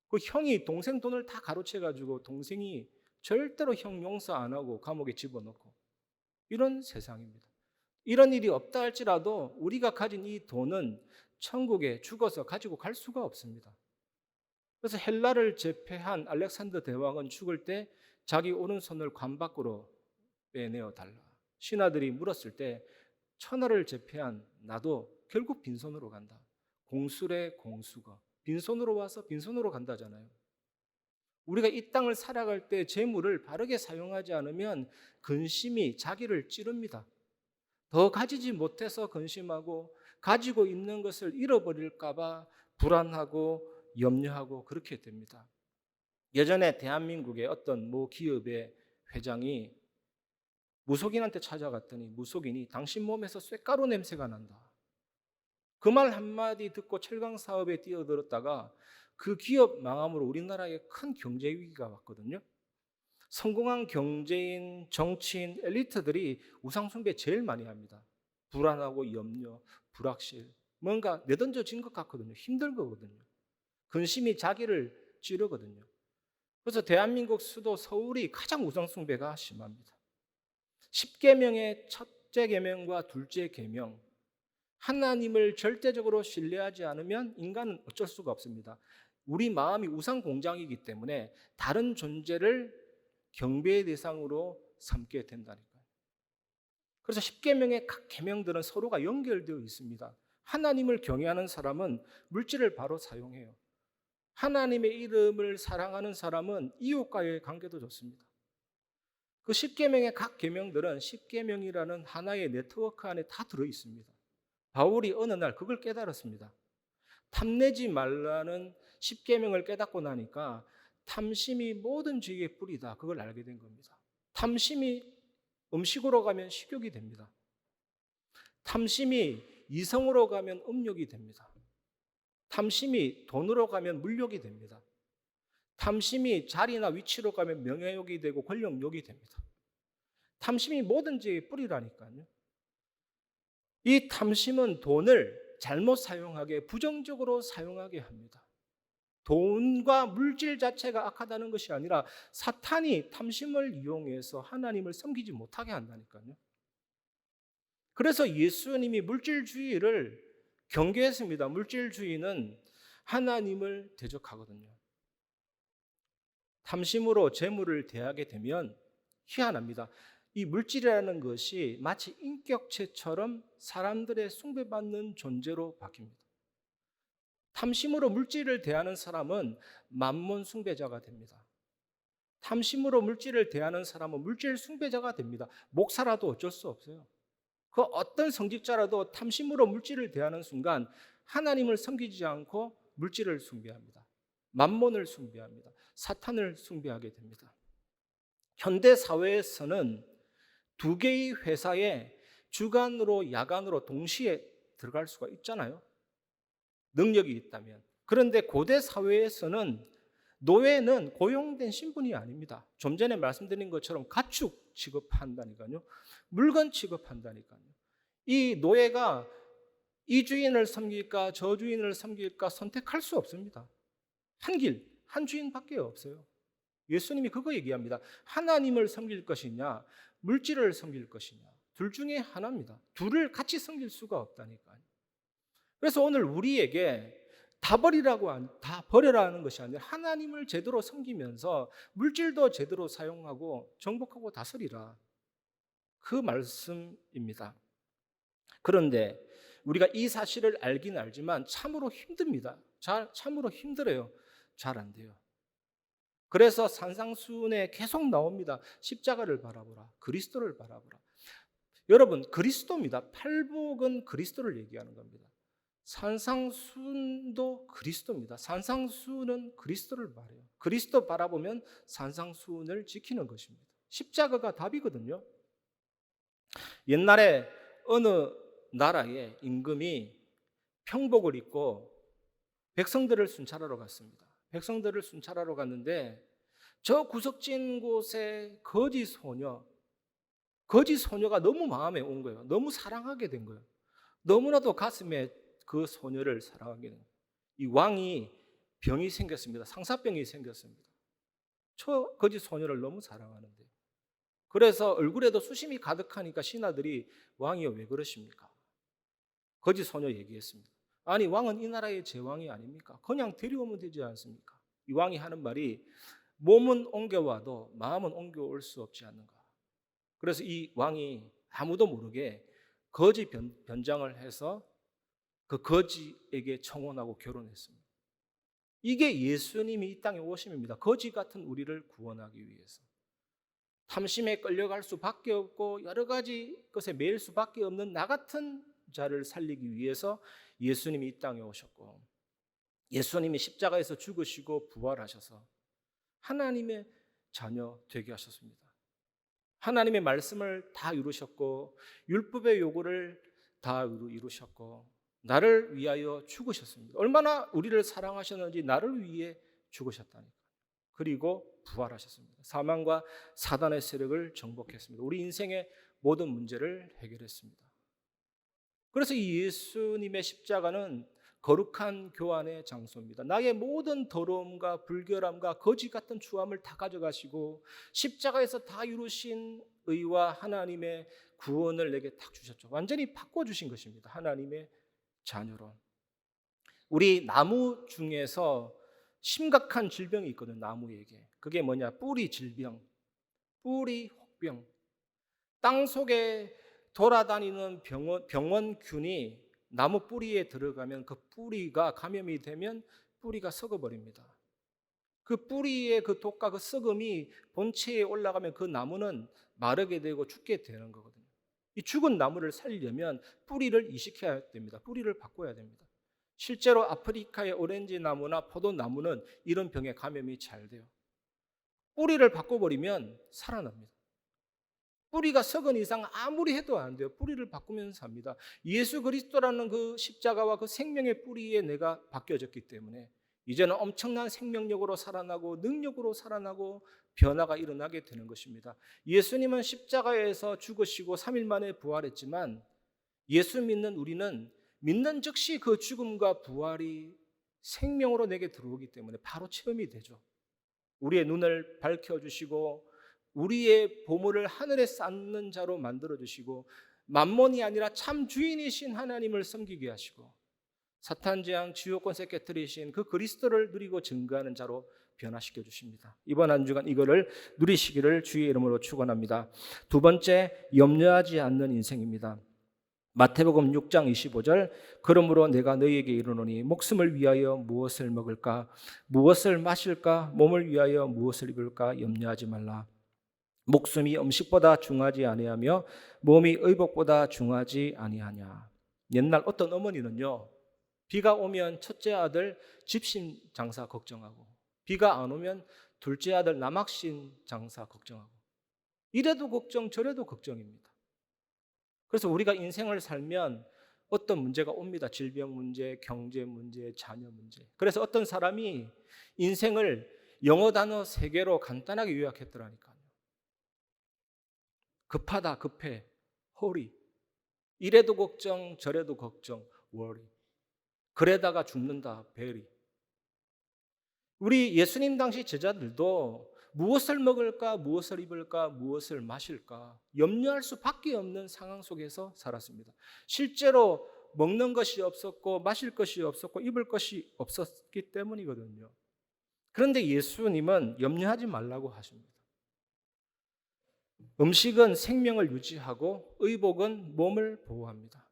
그 형이 동생 돈을 다 가로채가지고 동생이 절대로 형 용서 안 하고 감옥에 집어넣고 이런 세상입니다. 이런 일이 없다 할지라도 우리가 가진 이 돈은 천국에 죽어서 가지고 갈 수가 없습니다. 그래서 헬라를 제패한 알렉산더 대왕은 죽을 때 자기 오른손을 관 밖으로 빼내어 달라. 신하들이 물었을 때 천하를 제패한 나도 결국 빈손으로 간다. 공술의 공수가 빈손으로 와서 빈손으로 간다잖아요. 우리가 이 땅을 살아갈 때 재물을 바르게 사용하지 않으면 근심이 자기를 찌릅니다. 더 가지지 못해서 근심하고 가지고 있는 것을 잃어버릴까 봐 불안하고 염려하고 그렇게 됩니다. 예전에 대한민국의 어떤 모 기업의 회장이 무속인한테 찾아갔더니 무속인이 당신 몸에서 쇳가루 냄새가 난다. 그 말 한마디 듣고 철강 사업에 뛰어들었다가 그 기업 망함으로 우리나라에 큰 경제 위기가 왔거든요. 성공한 경제인, 정치인, 엘리트들이 우상 숭배 제일 많이 합니다. 불안하고 염려, 불확실, 뭔가 내던져진 것 같거든요. 힘든 거거든요. 근심이 자기를 찌르거든요. 그래서 대한민국 수도 서울이 가장 우상 숭배가 심합니다. 10계명의 첫째 계명과 둘째 계명, 하나님을 절대적으로 신뢰하지 않으면 인간은 어쩔 수가 없습니다. 우리 마음이 우상 공장이기 때문에 다른 존재를 경배의 대상으로 삼게 된다니까요. 그래서 십계명의 각 계명들은 서로가 연결되어 있습니다. 하나님을 경외하는 사람은 물질을 바로 사용해요. 하나님의 이름을 사랑하는 사람은 이웃과의 관계도 좋습니다. 그 십계명의 각 계명들은 십계명이라는 하나의 네트워크 안에 다 들어 있습니다. 바울이 어느 날 그걸 깨달았습니다. 탐내지 말라는 십계명을 깨닫고 나니까 탐심이 모든 죄의 뿌리다. 그걸 알게 된 겁니다. 탐심이 음식으로 가면 식욕이 됩니다. 탐심이 이성으로 가면 음욕이 됩니다. 탐심이 돈으로 가면 물욕이 됩니다. 탐심이 자리나 위치로 가면 명예욕이 되고 권력욕이 됩니다. 탐심이 모든 죄의 뿌리라니까요. 이 탐심은 돈을 잘못 사용하게, 부정적으로 사용하게 합니다. 돈과 물질 자체가 악하다는 것이 아니라 사탄이 탐심을 이용해서 하나님을 섬기지 못하게 한다니까요. 그래서 예수님이 물질주의를 경계했습니다. 물질주의는 하나님을 대적하거든요. 탐심으로 재물을 대하게 되면 희한합니다. 이 물질이라는 것이 마치 인격체처럼 사람들의 숭배받는 존재로 바뀝니다. 탐심으로 물질을 대하는 사람은 만몬 숭배자가 됩니다. 탐심으로 물질을 대하는 사람은 물질 숭배자가 됩니다. 목사라도 어쩔 수 없어요. 그 어떤 성직자라도 탐심으로 물질을 대하는 순간 하나님을 섬기지 않고 물질을 숭배합니다. 만몬을 숭배합니다. 사탄을 숭배하게 됩니다. 현대 사회에서는 두 개의 회사에 주간으로 야간으로 동시에 들어갈 수가 있잖아요. 능력이 있다면. 그런데 고대 사회에서는 노예는 고용된 신분이 아닙니다. 좀 전에 말씀드린 것처럼 가축 취급한다니까요. 물건 취급한다니까요. 이 노예가 이 주인을 섬길까 저 주인을 섬길까 선택할 수 없습니다. 한 길, 한 주인밖에 없어요. 예수님이 그거 얘기합니다. 하나님을 섬길 것이냐 물질을 섬길 것이냐 둘 중에 하나입니다. 둘을 같이 섬길 수가 없다니까요. 그래서 오늘 우리에게 다 버리라는 것이 아니라 하나님을 제대로 섬기면서 물질도 제대로 사용하고 정복하고 다스리라. 그 말씀입니다. 그런데 우리가 이 사실을 알긴 알지만 참으로 힘듭니다. 참으로 힘들어요. 잘 안 돼요. 그래서 산상수훈에 계속 나옵니다. 십자가를 바라보라. 그리스도를 바라보라. 여러분, 그리스도입니다. 팔복은 그리스도를 얘기하는 겁니다. 산상수훈도 그리스도입니다. 산상수훈은 그리스도를 말해요. 그리스도 바라보면 산상수훈을 지키는 것입니다. 십자가가 답이거든요. 옛날에 어느 나라의 임금이 평복을 입고 백성들을 순찰하러 갔습니다. 백성들을 순찰하러 갔는데 저 구석진 곳에 거지 소녀가 너무 마음에 온 거예요. 너무 사랑하게 된 거예요. 너무나도 가슴에 그 소녀를 사랑하게 된 거예요. 이 왕이 병이 생겼습니다. 상사병이 생겼습니다. 저 거지 소녀를 너무 사랑하는데 그래서 얼굴에도 수심이 가득하니까 신하들이 왕이여 왜 그러십니까? 거지 소녀 얘기했습니다. 아니 왕은 이 나라의 제왕이 아닙니까? 그냥 데려오면 되지 않습니까? 이 왕이 하는 말이 몸은 옮겨와도 마음은 옮겨올 수 없지 않는가. 그래서 이 왕이 아무도 모르게 거지 변장을 해서 그 거지에게 청혼하고 결혼했습니다. 이게 예수님이 이 땅에 오심입니다. 거지 같은 우리를 구원하기 위해서. 탐심에 끌려갈 수밖에 없고 여러 가지 것에 매일 수밖에 없는 나 같은 자를 살리기 위해서 예수님이 이 땅에 오셨고 예수님이 십자가에서 죽으시고 부활하셔서 하나님의 자녀 되게 하셨습니다. 하나님의 말씀을 다 이루셨고 율법의 요구를 다 이루셨고 나를 위하여 죽으셨습니다. 얼마나 우리를 사랑하셨는지 나를 위해 죽으셨다니까. 그리고 부활하셨습니다. 사망과 사단의 세력을 정복했습니다. 우리 인생의 모든 문제를 해결했습니다. 그래서 이 예수님의 십자가는 거룩한 교환의 장소입니다. 나의 모든 더러움과 불결함과 거지 같은 추함을 다 가져가시고 십자가에서 다 이루신 의와 하나님의 구원을 내게 딱 주셨죠. 완전히 바꿔주신 것입니다. 하나님의 자녀로. 우리 나무 중에서 심각한 질병이 있거든, 나무에게. 그게 뭐냐? 뿌리 질병, 뿌리 혹병. 땅 속에 돌아다니는 병원균이 나무 뿌리에 들어가면 그 뿌리가 감염이 되면 뿌리가 썩어버립니다. 그 뿌리의 그 독과 그 썩음이 본체에 올라가면 그 나무는 마르게 되고 죽게 되는 거거든요. 이 죽은 나무를 살리려면 뿌리를 이식해야 됩니다. 뿌리를 바꿔야 됩니다. 실제로 아프리카의 오렌지 나무나 포도나무는 이런 병에 감염이 잘 돼요. 뿌리를 바꿔버리면 살아납니다. 뿌리가 썩은 이상 아무리 해도 안 돼요. 뿌리를 바꾸면 삽니다. 예수 그리스도라는 그 십자가와 그 생명의 뿌리에 내가 바뀌어졌기 때문에 이제는 엄청난 생명력으로 살아나고 능력으로 살아나고 변화가 일어나게 되는 것입니다. 예수님은 십자가에서 죽으시고 3일 만에 부활했지만 예수 믿는 우리는 믿는 즉시 그 죽음과 부활이 생명으로 내게 들어오기 때문에 바로 체험이 되죠. 우리의 눈을 밝혀주시고 우리의 보물을 하늘에 쌓는 자로 만들어주시고 만몬이 아니라 참 주인이신 하나님을 섬기게 하시고 사탄 재앙 지옥권세 깨뜨리신 그 그리스도를 누리고 증거하는 자로 변화시켜 주십니다. 이번 한 주간 이거를 누리시기를 주의 이름으로 축원합니다. 두 번째, 염려하지 않는 인생입니다. 마태복음 6장 25절, 그러므로 내가 너희에게 이르노니 목숨을 위하여 무엇을 먹을까, 무엇을 마실까, 몸을 위하여 무엇을 입을까 염려하지 말라. 목숨이 음식보다 중하지 아니하며 몸이 의복보다 중하지 아니하냐. 옛날 어떤 어머니는요, 비가 오면 첫째 아들 집신 장사 걱정하고 비가 안 오면 둘째 아들 남학신 장사 걱정하고 이래도 걱정 저래도 걱정입니다. 그래서 우리가 인생을 살면 어떤 문제가 옵니다. 질병 문제, 경제 문제, 자녀 문제. 그래서 어떤 사람이 인생을 영어 단어 3개로 간단하게 요약했더라니까요. 급하다, 급해, 허리. 이래도 걱정 저래도 걱정, worry. 그래다가 죽는다, 베리. 우리 예수님 당시 제자들도 무엇을 먹을까, 무엇을 입을까, 무엇을 마실까 염려할 수밖에 없는 상황 속에서 살았습니다. 실제로 먹는 것이 없었고 마실 것이 없었고 입을 것이 없었기 때문이거든요. 그런데 예수님은 염려하지 말라고 하십니다. 음식은 생명을 유지하고 의복은 몸을 보호합니다.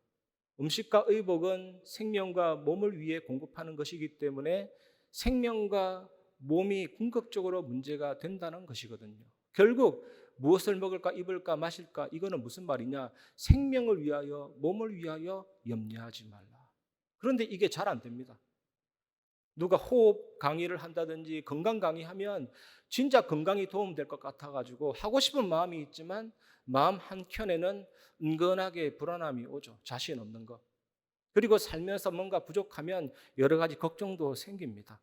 음식과 의복은 생명과 몸을 위해 공급하는 것이기 때문에 생명과 몸이 궁극적으로 문제가 된다는 것이거든요. 결국 무엇을 먹을까, 입을까, 마실까, 이거는 무슨 말이냐? 생명을 위하여, 몸을 위하여 염려하지 말라. 그런데 이게 잘 안 됩니다. 누가 호흡 강의를 한다든지 건강 강의하면 진짜 건강이 도움될 것 같아가지고 하고 싶은 마음이 있지만 마음 한켠에는 은근하게 불안함이 오죠. 자신 없는 것. 그리고 살면서 뭔가 부족하면 여러 가지 걱정도 생깁니다.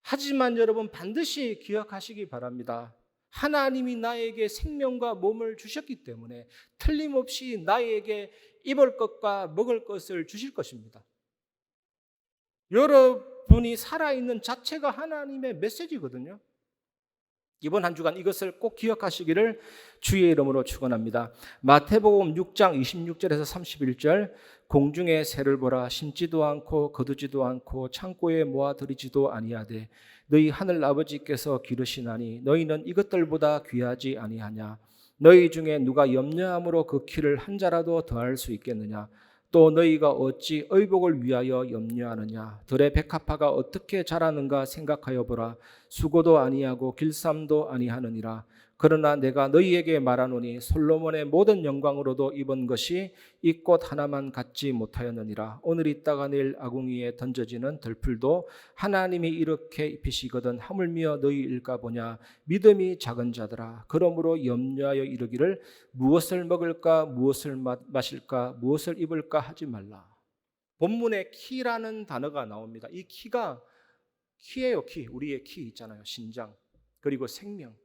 하지만 여러분 반드시 기억하시기 바랍니다. 하나님이 나에게 생명과 몸을 주셨기 때문에 틀림없이 나에게 입을 것과 먹을 것을 주실 것입니다. 여러분이 살아있는 자체가 하나님의 메시지거든요. 이번 한 주간 이것을 꼭 기억하시기를 주의 이름으로 축원합니다. 마태복음 6장 26절에서 31절, 공중의 새를 보라, 심지도 않고 거두지도 않고 창고에 모아들이지도 아니하되 너희 하늘 아버지께서 기르시나니 너희는 이것들보다 귀하지 아니하냐. 너희 중에 누가 염려함으로 그 키를 한 자라도 더할 수 있겠느냐. 또 너희가 어찌 의복을 위하여 염려하느냐. 들의 백합화가 어떻게 자라는가 생각하여 보라. 수고도 아니하고 길쌈도 아니하느니라. 그러나 내가 너희에게 말하노니 솔로몬의 모든 영광으로도 입은 것이 이 꽃 하나만 갖지 못하였느니라. 오늘 있다가 내일 아궁이에 던져지는 들풀도 하나님이 이렇게 입히시거든 하물며 너희일까 보냐. 믿음이 작은 자들아, 그러므로 염려하여 이르기를 무엇을 먹을까, 무엇을 마실까, 무엇을 입을까 하지 말라. 본문에 키라는 단어가 나옵니다. 이 키가 키예요. 키. 우리의 키 있잖아요. 신장 그리고 생명.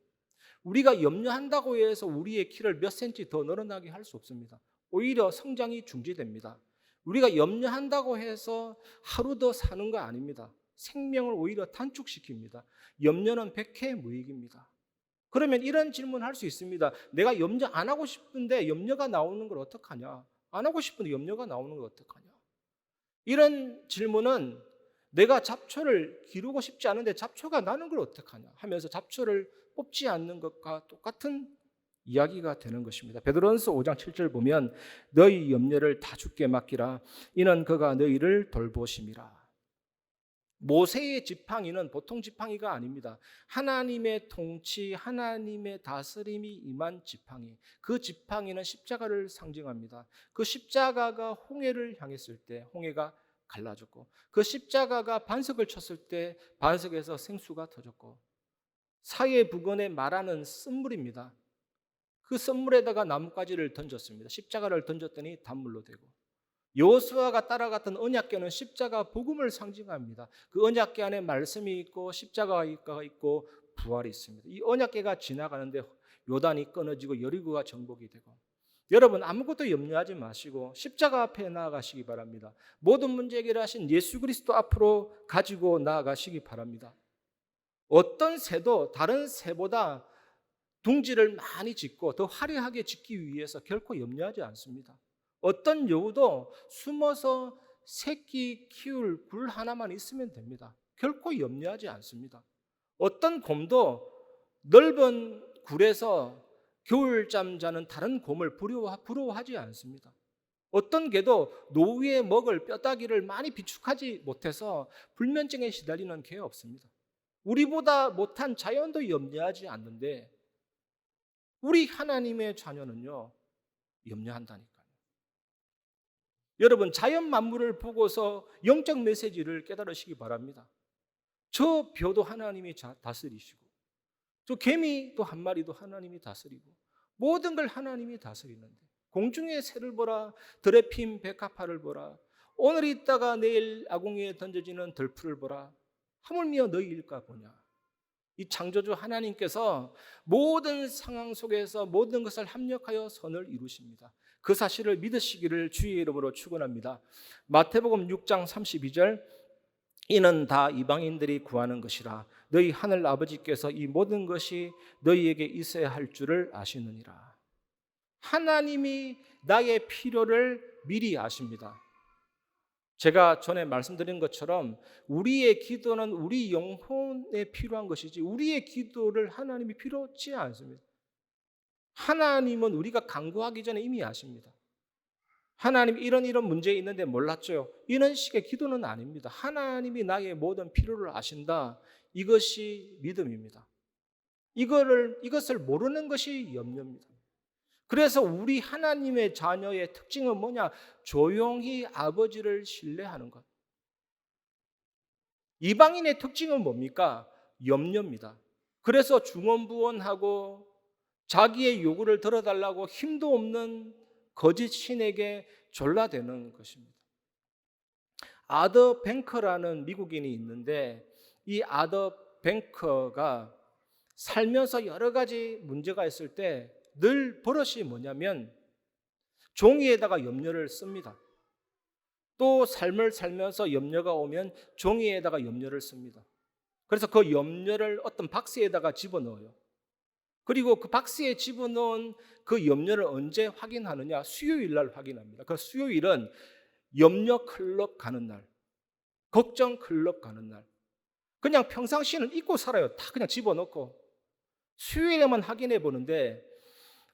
우리가 염려한다고 해서 우리의 키를 몇 센치 더 늘어나게 할 수 없습니다. 오히려 성장이 중지됩니다. 우리가 염려한다고 해서 하루 더 사는 거 아닙니다. 생명을 오히려 단축시킵니다. 염려는 백해무익입니다. 그러면 이런 질문을 할 수 있습니다. 내가 염려 안 하고 싶은데 염려가 나오는 걸 어떡하냐? 안 하고 싶은데 염려가 나오는 걸 어떡하냐? 이런 질문은 내가 잡초를 기르고 싶지 않은데 잡초가 나는 걸 어떡하냐 하면서 잡초를 뽑지 않는 것과 똑같은 이야기가 되는 것입니다. 베드로전서 5장 7절 보면 너희 염려를 다 주께 맡기라. 이는 그가 너희를 돌보심이라. 모세의 지팡이는 보통 지팡이가 아닙니다. 하나님의 통치, 하나님의 다스림이 임한 지팡이. 그 지팡이는 십자가를 상징합니다. 그 십자가가 홍해를 향했을 때 홍해가 갈라졌고, 그 십자가가 반석을 쳤을 때 반석에서 생수가 터졌고, 사해 부근에 말하는 쓴물입니다. 그 쓴물에다가 나뭇가지를 던졌습니다. 십자가를 던졌더니 단물로 되고, 여호수아가 따라갔던 언약궤는 십자가 복음을 상징합니다. 그 언약궤 안에 말씀이 있고 십자가가 있고 부활이 있습니다. 이 언약궤가 지나가는데 요단이 끊어지고 여리고가 정복이 되고, 여러분 아무것도 염려하지 마시고 십자가 앞에 나아가시기 바랍니다. 모든 문제 해결하신 예수 그리스도 앞으로 가지고 나아가시기 바랍니다. 어떤 새도 다른 새보다 둥지를 많이 짓고 더 화려하게 짓기 위해서 결코 염려하지 않습니다. 어떤 여우도 숨어서 새끼 키울 굴 하나만 있으면 됩니다. 결코 염려하지 않습니다. 어떤 곰도 넓은 굴에서 겨울잠 자는 다른 곰을 부러워하지 않습니다. 어떤 개도 노위에 먹을 뼈다귀를 많이 비축하지 못해서 불면증에 시달리는 개 없습니다. 우리보다 못한 자연도 염려하지 않는데 우리 하나님의 자녀는요, 염려한다니까요. 여러분, 자연 만물을 보고서 영적 메시지를 깨달으시기 바랍니다. 저 벼도 하나님이 다스리시고, 저 개미도 한 마리도 하나님이 다스리고, 모든 걸 하나님이 다스리는데, 공중의 새를 보라, 들에 핀 백합화를 보라, 오늘 있다가 내일 아궁이에 던져지는 들풀을 보라, 하물며 너희일까 보냐. 이 창조주 하나님께서 모든 상황 속에서 모든 것을 합력하여 선을 이루십니다. 그 사실을 믿으시기를 주의 이름으로 축원합니다. 마태복음 6장 32절, 이는 다 이방인들이 구하는 것이라. 너희 하늘 아버지께서 이 모든 것이 너희에게 있어야 할 줄을 아시느니라. 하나님이 나의 필요를 미리 아십니다. 제가 전에 말씀드린 것처럼 우리의 기도는 우리 영혼에 필요한 것이지 우리의 기도를 하나님이 필요치 않습니다. 하나님은 우리가 간구하기 전에 이미 아십니다. 하나님 이런 문제 있는데 몰랐죠. 이런 식의 기도는 아닙니다. 하나님이 나의 모든 필요를 아신다. 이것이 믿음입니다. 이것을 모르는 것이 염려입니다. 그래서 우리 하나님의 자녀의 특징은 뭐냐? 조용히 아버지를 신뢰하는 것. 이방인의 특징은 뭡니까? 염려입니다. 그래서 중언부언하고 자기의 요구를 들어달라고 힘도 없는 거짓 신에게 졸라대는 것입니다. 아더 뱅커라는 미국인이 있는데 이 아더 뱅커가 살면서 여러 가지 문제가 있을 때 늘 버릇이 뭐냐면 종이에다가 염료를 씁니다. 또 삶을 살면서 염려가 오면 종이에다가 염료를 씁니다. 그래서 그 염료를 어떤 박스에다가 집어넣어요. 그리고 그 박스에 집어넣은 그 염료를 언제 확인하느냐? 수요일 날 확인합니다. 그 수요일은 염려 클럽 가는 날, 걱정 클럽 가는 날. 그냥 평상시에는 잊고 살아요. 다 그냥 집어넣고 수요일에만 확인해 보는데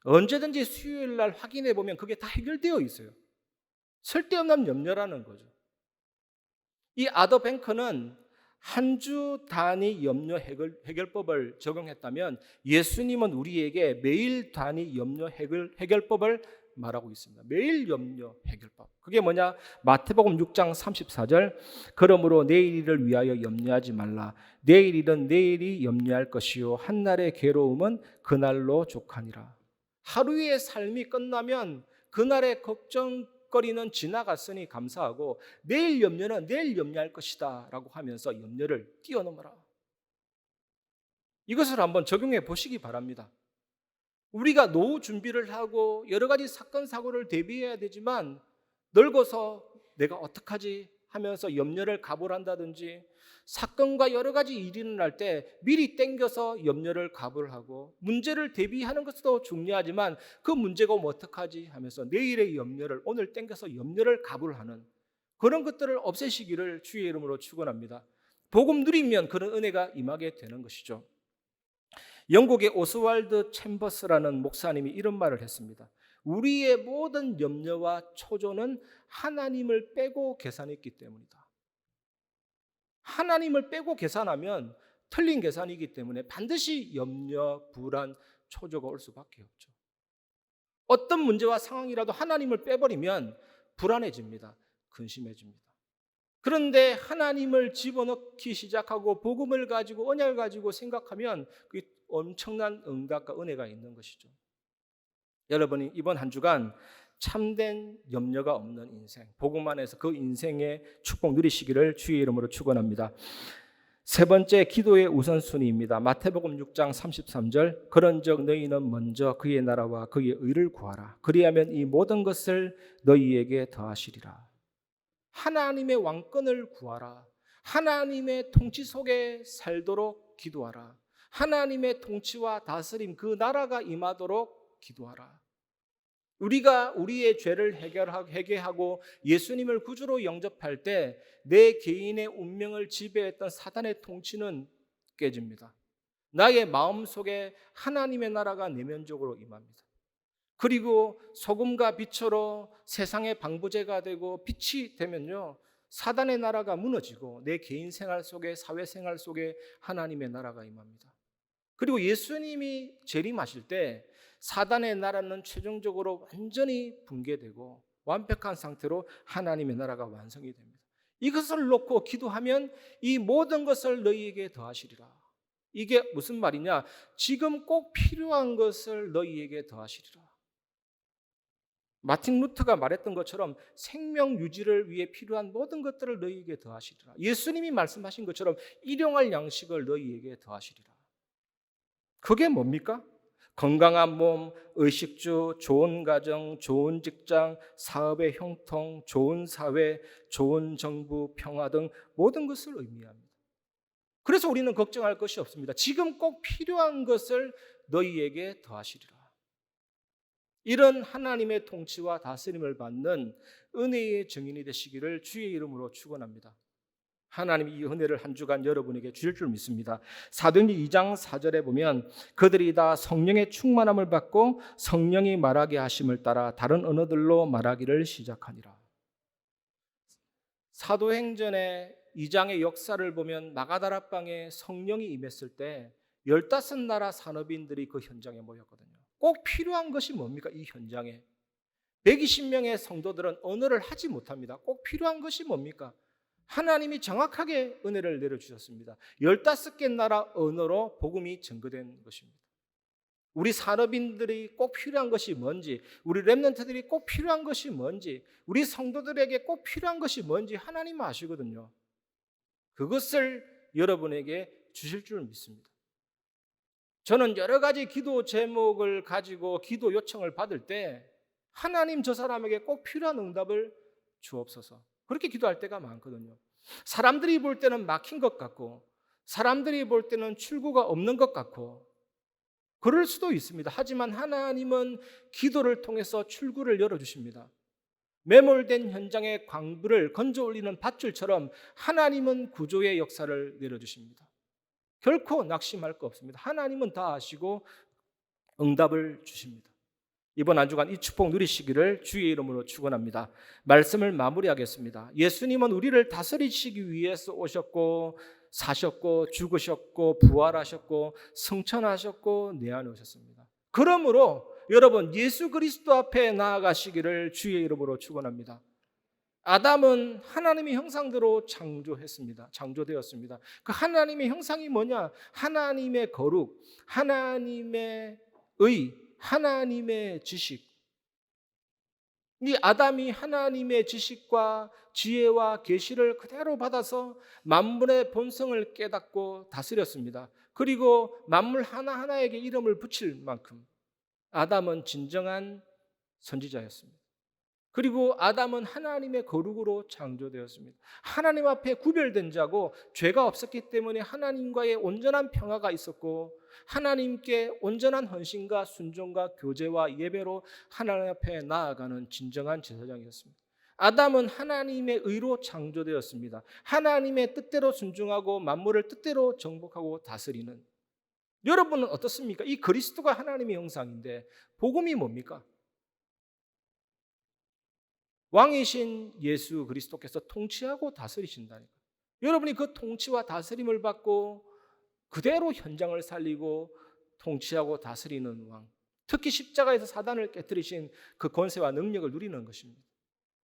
언제든지 수요일 날 확인해 보면 그게 다 해결되어 있어요. 쓸데없는 염려라는 거죠. 이 아더 뱅커는 한 주 단위 염려 해결법을 적용했다면 예수님은 우리에게 매일 단위 염려 해결법을 말하고 있습니다. 매일 염려 해결법. 그게 뭐냐? 마태복음 6장 34절, 그러므로 내일 일을 위하여 염려하지 말라. 내일 일은 내일이 염려할 것이요 한날의 괴로움은 그날로 족하니라. 하루의 삶이 끝나면 그날의 걱정거리는 지나갔으니 감사하고 내일 염려는 내일 염려할 것이다 라고 하면서 염려를 뛰어넘어라. 이것을 한번 적용해 보시기 바랍니다. 우리가 노후 준비를 하고 여러 가지 사건 사고를 대비해야 되지만 늙어서 내가 어떡하지 하면서 염려를 가불한다든지 사건과 여러 가지 일이 일어날 때 미리 땡겨서 염려를 가불하고 문제를 대비하는 것도 중요하지만 그 문제가 오면 어떡하지 하면서 내일의 염려를 오늘 땡겨서 염려를 가불하는 그런 것들을 없애시기를 주의 이름으로 축원합니다. 복음 누리면 그런 은혜가 임하게 되는 것이죠. 영국의 오스왈드 챔버스라는 목사님이 이런 말을 했습니다. 우리의 모든 염려와 초조는 하나님을 빼고 계산했기 때문이다. 하나님을 빼고 계산하면 틀린 계산이기 때문에 반드시 염려, 불안, 초조가 올 수밖에 없죠. 어떤 문제와 상황이라도 하나님을 빼버리면 불안해집니다. 근심해집니다. 그런데 하나님을 집어넣기 시작하고 복음을 가지고 언약을 가지고 생각하면 그게 엄청난 응답과 은혜가 있는 것이죠. 여러분이 이번 한 주간 참된 염려가 없는 인생, 복음 안에서 그 인생의 축복 누리시기를 주의 이름으로 축원합니다. 세 번째, 기도의 우선순위입니다. 마태복음 6장 33절, 그런즉 너희는 먼저 그의 나라와 그의 의를 구하라. 그리하면 이 모든 것을 너희에게 더하시리라. 하나님의 왕권을 구하라. 하나님의 통치 속에 살도록 기도하라. 하나님의 통치와 다스림, 그 나라가 임하도록 기도하라. 우리가 우리의 죄를 해결하고 예수님을 구주로 영접할 때 내 개인의 운명을 지배했던 사단의 통치는 깨집니다. 나의 마음속에 하나님의 나라가 내면적으로 임합니다. 그리고 소금과 빛으로 세상의 방부제가 되고 빛이 되면요, 사단의 나라가 무너지고 내 개인 생활 속에, 사회 생활 속에 하나님의 나라가 임합니다. 그리고 예수님이 재림하실 때 사단의 나라는 최종적으로 완전히 붕괴되고 완벽한 상태로 하나님의 나라가 완성이 됩니다. 이것을 놓고 기도하면 이 모든 것을 너희에게 더하시리라. 이게 무슨 말이냐? 지금 꼭 필요한 것을 너희에게 더하시리라. 마틴 루터가 말했던 것처럼 생명 유지를 위해 필요한 모든 것들을 너희에게 더하시리라. 예수님이 말씀하신 것처럼 일용할 양식을 너희에게 더하시리라. 그게 뭡니까? 건강한 몸, 의식주, 좋은 가정, 좋은 직장, 사업의 형통, 좋은 사회, 좋은 정부, 평화 등 모든 것을 의미합니다. 그래서 우리는 걱정할 것이 없습니다. 지금 꼭 필요한 것을 너희에게 더하시리라. 이런 하나님의 통치와 다스림을 받는 은혜의 증인이 되시기를 주의 이름으로 축원합니다. 하나님이 이 은혜를 한 주간 여러분에게 주실 줄 믿습니다. 사도행전 2장 4절에 보면 그들이 다 성령의 충만함을 받고 성령이 말하게 하심을 따라 다른 언어들로 말하기를 시작하니라. 사도행전의 2장의 역사를 보면 마가다라 방에 성령이 임했을 때 15나라 산업인들이 그 현장에 모였거든요. 꼭 필요한 것이 뭡니까? 이 현장에 120명의 성도들은 언어를 하지 못합니다. 꼭 필요한 것이 뭡니까? 하나님이 정확하게 은혜를 내려주셨습니다. 15개 나라 언어로 복음이 전거된 것입니다. 우리 산업인들이 꼭 필요한 것이 뭔지, 우리 렘넌트들이 꼭 필요한 것이 뭔지, 우리 성도들에게 꼭 필요한 것이 뭔지 하나님은 아시거든요. 그것을 여러분에게 주실 줄 믿습니다. 저는 여러 가지 기도 제목을 가지고 기도 요청을 받을 때 하나님 저 사람에게 꼭 필요한 응답을 주옵소서, 그렇게 기도할 때가 많거든요. 사람들이 볼 때는 막힌 것 같고 사람들이 볼 때는 출구가 없는 것 같고 그럴 수도 있습니다. 하지만 하나님은 기도를 통해서 출구를 열어주십니다. 매몰된 현장의 광부를 건져 올리는 밧줄처럼 하나님은 구조의 역사를 내려주십니다. 결코 낙심할 거 없습니다. 하나님은 다 아시고 응답을 주십니다. 이번 한 주간 이 축복 누리시기를 주의 이름으로 축원합니다. 말씀을 마무리하겠습니다. 예수님은 우리를 다스리시기 위해서 오셨고 사셨고 죽으셨고 부활하셨고 승천하셨고 내 안에 오셨습니다. 그러므로 여러분 예수 그리스도 앞에 나아가시기를 주의 이름으로 축원합니다. 아담은 하나님의 형상대로 창조되었습니다. 그 하나님의 형상이 뭐냐? 하나님의 거룩, 하나님의 의, 하나님의 지식. 이 아담이 하나님의 지식과 지혜와 계시를 그대로 받아서 만물의 본성을 깨닫고 다스렸습니다. 그리고 만물 하나하나에게 이름을 붙일 만큼 아담은 진정한 선지자였습니다. 그리고 아담은 하나님의 거룩으로 창조되었습니다. 하나님 앞에 구별된 자고 죄가 없었기 때문에 하나님과의 온전한 평화가 있었고 하나님께 온전한 헌신과 순종과 교제와 예배로 하나님 앞에 나아가는 진정한 제사장이었습니다. 아담은 하나님의 의로 창조되었습니다. 하나님의 뜻대로 순종하고 만물을 뜻대로 정복하고 다스리는. 여러분은 어떻습니까? 이 그리스도가 하나님의 형상인데 복음이 뭡니까? 왕이신 예수 그리스도께서 통치하고 다스리신다니까. 여러분이 그 통치와 다스림을 받고 그대로 현장을 살리고 통치하고 다스리는 왕, 특히 십자가에서 사단을 깨뜨리신 그 권세와 능력을 누리는 것입니다.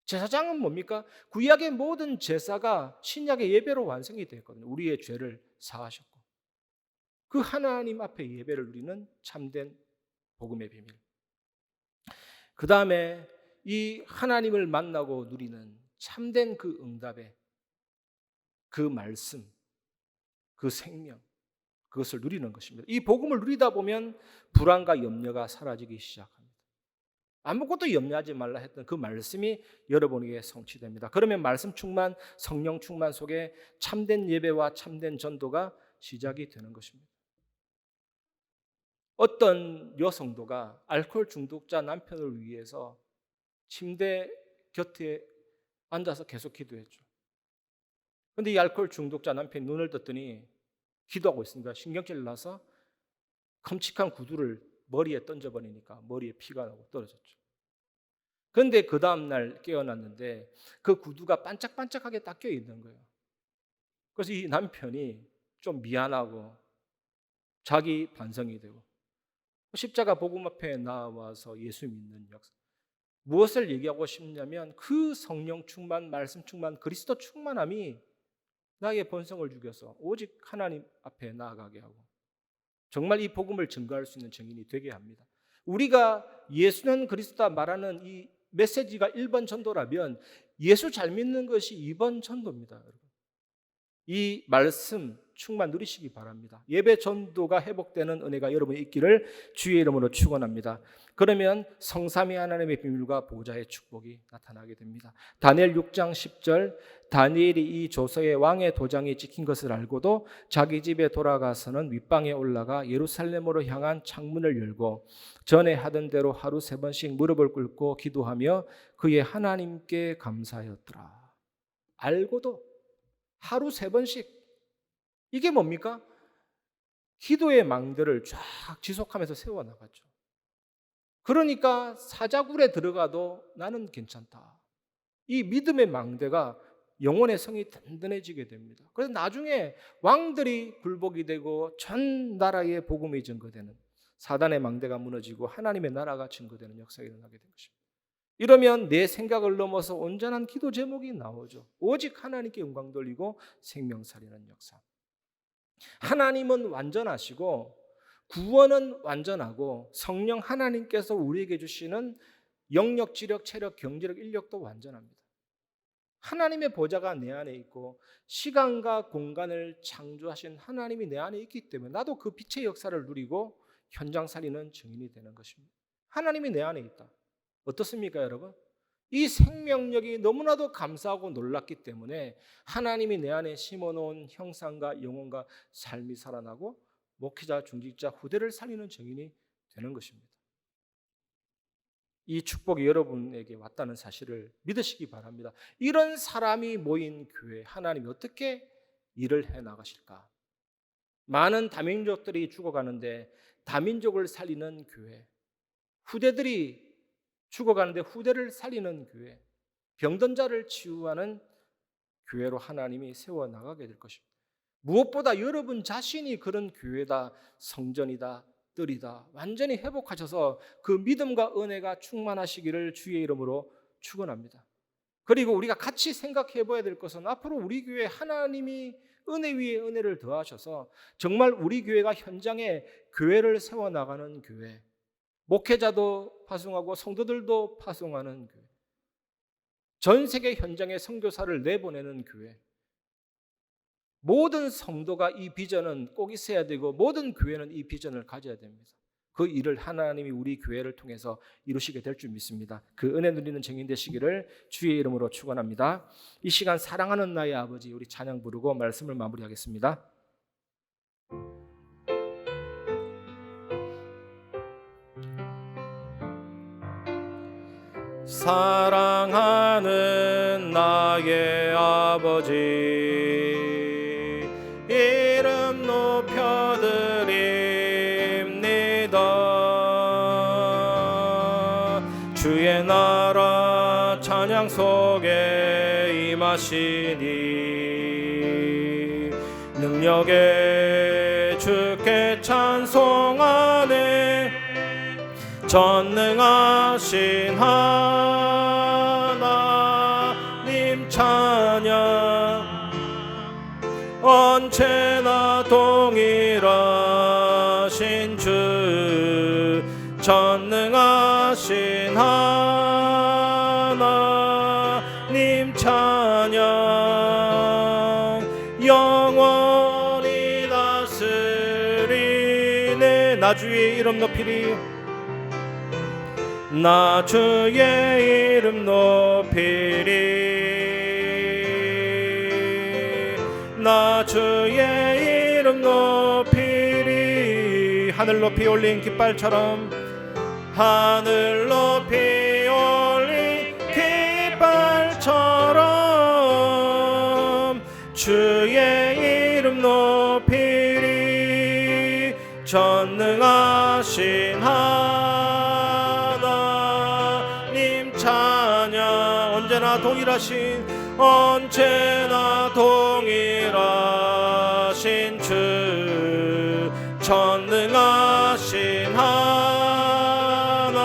제사장은 뭡니까? 구약의 모든 제사가 신약의 예배로 완성이 되었거든요. 우리의 죄를 사하셨고 그 하나님 앞에 예배를 누리는 참된 복음의 비밀. 그 다음에 이 하나님을 만나고 누리는 참된 그 응답의 그 말씀, 그 생명, 그것을 누리는 것입니다. 이 복음을 누리다 보면 불안과 염려가 사라지기 시작합니다. 아무것도 염려하지 말라 했던 그 말씀이 여러분에게 성취됩니다. 그러면 말씀 충만, 성령 충만 속에 참된 예배와 참된 전도가 시작이 되는 것입니다. 어떤 여성도가 알코올 중독자 남편을 위해서 침대 곁에 앉아서 계속 기도했죠. 그런데 이 알코올 중독자 남편이 눈을 떴더니 기도하고 있으니까 신경질 나서 끔찍한 구두를 머리에 던져버리니까 머리에 피가 나고 떨어졌죠. 그런데 그 다음날 깨어났는데 그 구두가 반짝반짝하게 닦여 있는 거예요. 그래서 이 남편이 좀 미안하고 자기 반성이 되고 십자가 복음 앞에 나와서 예수 믿는 역사. 무엇을 얘기하고 싶냐면 그 성령 충만, 말씀 충만, 그리스도 충만함이 나의 본성을 죽여서 오직 하나님 앞에 나아가게 하고 정말 이 복음을 증거할 수 있는 증인이 되게 합니다. 우리가 예수는 그리스도다 말하는 이 메시지가 1번 전도라면 예수 잘 믿는 것이 2번 전도입니다. 여러분. 이 말씀 충만 누리시기 바랍니다. 예배 전도가 회복되는 은혜가 여러분이 있기를 주의 이름으로 축원합니다. 그러면 성삼위 하나님의 비밀과 보좌의 축복이 나타나게 됩니다. 다니엘 6장 10절 다니엘이 이 조서에 왕의 도장이 찍힌 것을 알고도 자기 집에 돌아가서는 윗방에 올라가 예루살렘으로 향한 창문을 열고 전에 하던 대로 하루 3번씩 무릎을 꿇고 기도하며 그의 하나님께 감사하였더라. 알고도 하루 3번씩. 이게 뭡니까? 기도의 망대를 쫙 지속하면서 세워나갔죠. 그러니까 사자굴에 들어가도 나는 괜찮다. 이 믿음의 망대가 영혼의 성이 든든해지게 됩니다. 그래서 나중에 왕들이 굴복이 되고 전 나라의 복음이 증거되는, 사단의 망대가 무너지고 하나님의 나라가 증거되는 역사가 일어나게 된 것입니다. 이러면 내 생각을 넘어서 온전한 기도 제목이 나오죠. 오직 하나님께 영광 돌리고 생명 살리는 역사. 하나님은 완전하시고 구원은 완전하고 성령 하나님께서 우리에게 주시는 영력, 지력, 체력, 경제력, 인력도 완전합니다. 하나님의 보좌가 내 안에 있고 시간과 공간을 창조하신 하나님이 내 안에 있기 때문에 나도 그 빛의 역사를 누리고 현장 살리는 증인이 되는 것입니다. 하나님이 내 안에 있다. 어떻습니까, 여러분? 이 생명력이 너무나도 감사하고 놀랍기 때문에 하나님이 내 안에 심어놓은 형상과 영혼과 삶이 살아나고 목회자, 중직자, 후대를 살리는 증인이 되는 것입니다. 이 축복이 여러분에게 왔다는 사실을 믿으시기 바랍니다. 이런 사람이 모인 교회, 하나님이 어떻게 일을 해나가실까? 많은 다민족들이 죽어가는데 다민족을 살리는 교회, 후대들이 죽어가는데 후대를 살리는 교회, 병든 자를 치유하는 교회로 하나님이 세워나가게 될 것입니다. 무엇보다 여러분 자신이 그런 교회다, 성전이다, 뜰이다 완전히 회복하셔서 그 믿음과 은혜가 충만하시기를 주의 이름으로 축원합니다. 그리고 우리가 같이 생각해 봐야 될 것은 앞으로 우리 교회 하나님이 은혜 위에 은혜를 더하셔서 정말 우리 교회가 현장에 교회를 세워나가는 교회, 목회자도 파송하고 성도들도 파송하는 교회, 전 세계 현장에 선교사를 내보내는 교회, 모든 성도가 이 비전은 꼭 있어야 되고 모든 교회는 이 비전을 가져야 됩니다. 그 일을 하나님이 우리 교회를 통해서 이루시게 될 줄 믿습니다. 그 은혜 누리는 증인 되시기를 주의 이름으로 축원합니다. 이 시간 사랑하는 나의 아버지, 우리 찬양 부르고 말씀을 마무리하겠습니다. 사랑하는 나의 아버지, 이름 높여드립니다. 주의 나라 찬양 속에 임하시니 능력에 주께 찬송하네. 전능하신 하나님 찬양, 언제나 동일하신 주, 전능하신 하나님 찬양, 영원히 다스리네. 나 주의 이름 높이리, 나 주의 이름 높이리, 나 주의 이름 높이리. 하늘 높이 올린 깃발처럼, 하늘 높이 올린 깃발처럼 주의 이름 높이리. 전능하신 하나님 찬양, 언제나 동일하신 주, 전능하신 하나님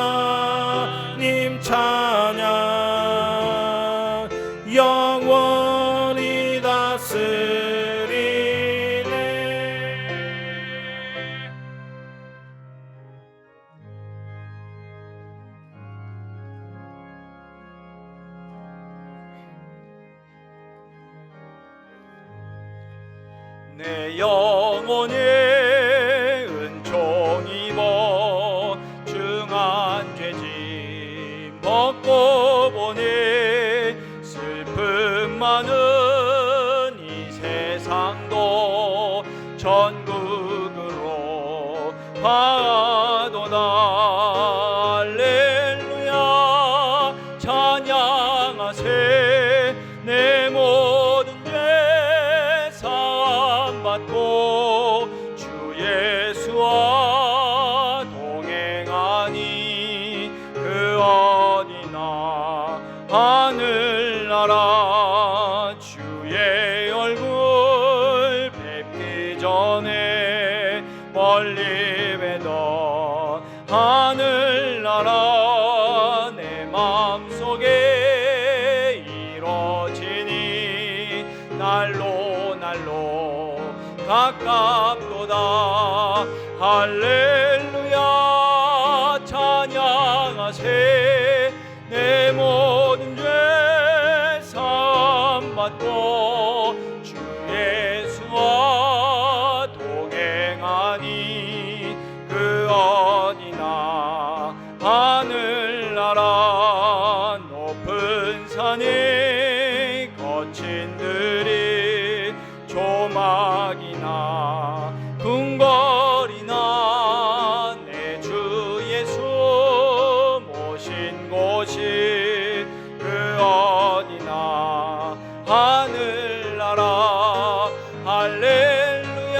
찬양, 영원히 다스리네. 내 영혼이 은총 입어 중한 죄짐 벗고 보니 슬픔 많은 이 세상도 전국으로 가도다. 할렐루야 찬양하세. 내 모든 죄 사함받고 주 예수와 동행하니 그 어디나 하늘나라. 주의 얼굴 뵙기 전에 멀리 뵈던 하늘나라 내 마음속에 이뤄지니 날로 날로 가깝도다. 할렐루야 찬양하세. 내 모든 죄 사함받고 주 예수와 동행하니 그 어디나 하늘나라. 높은 산이 거친 들이 조막이나 궁궐이나 내 주 예수 모신 곳이 그 어디나 하늘나라. 할렐루야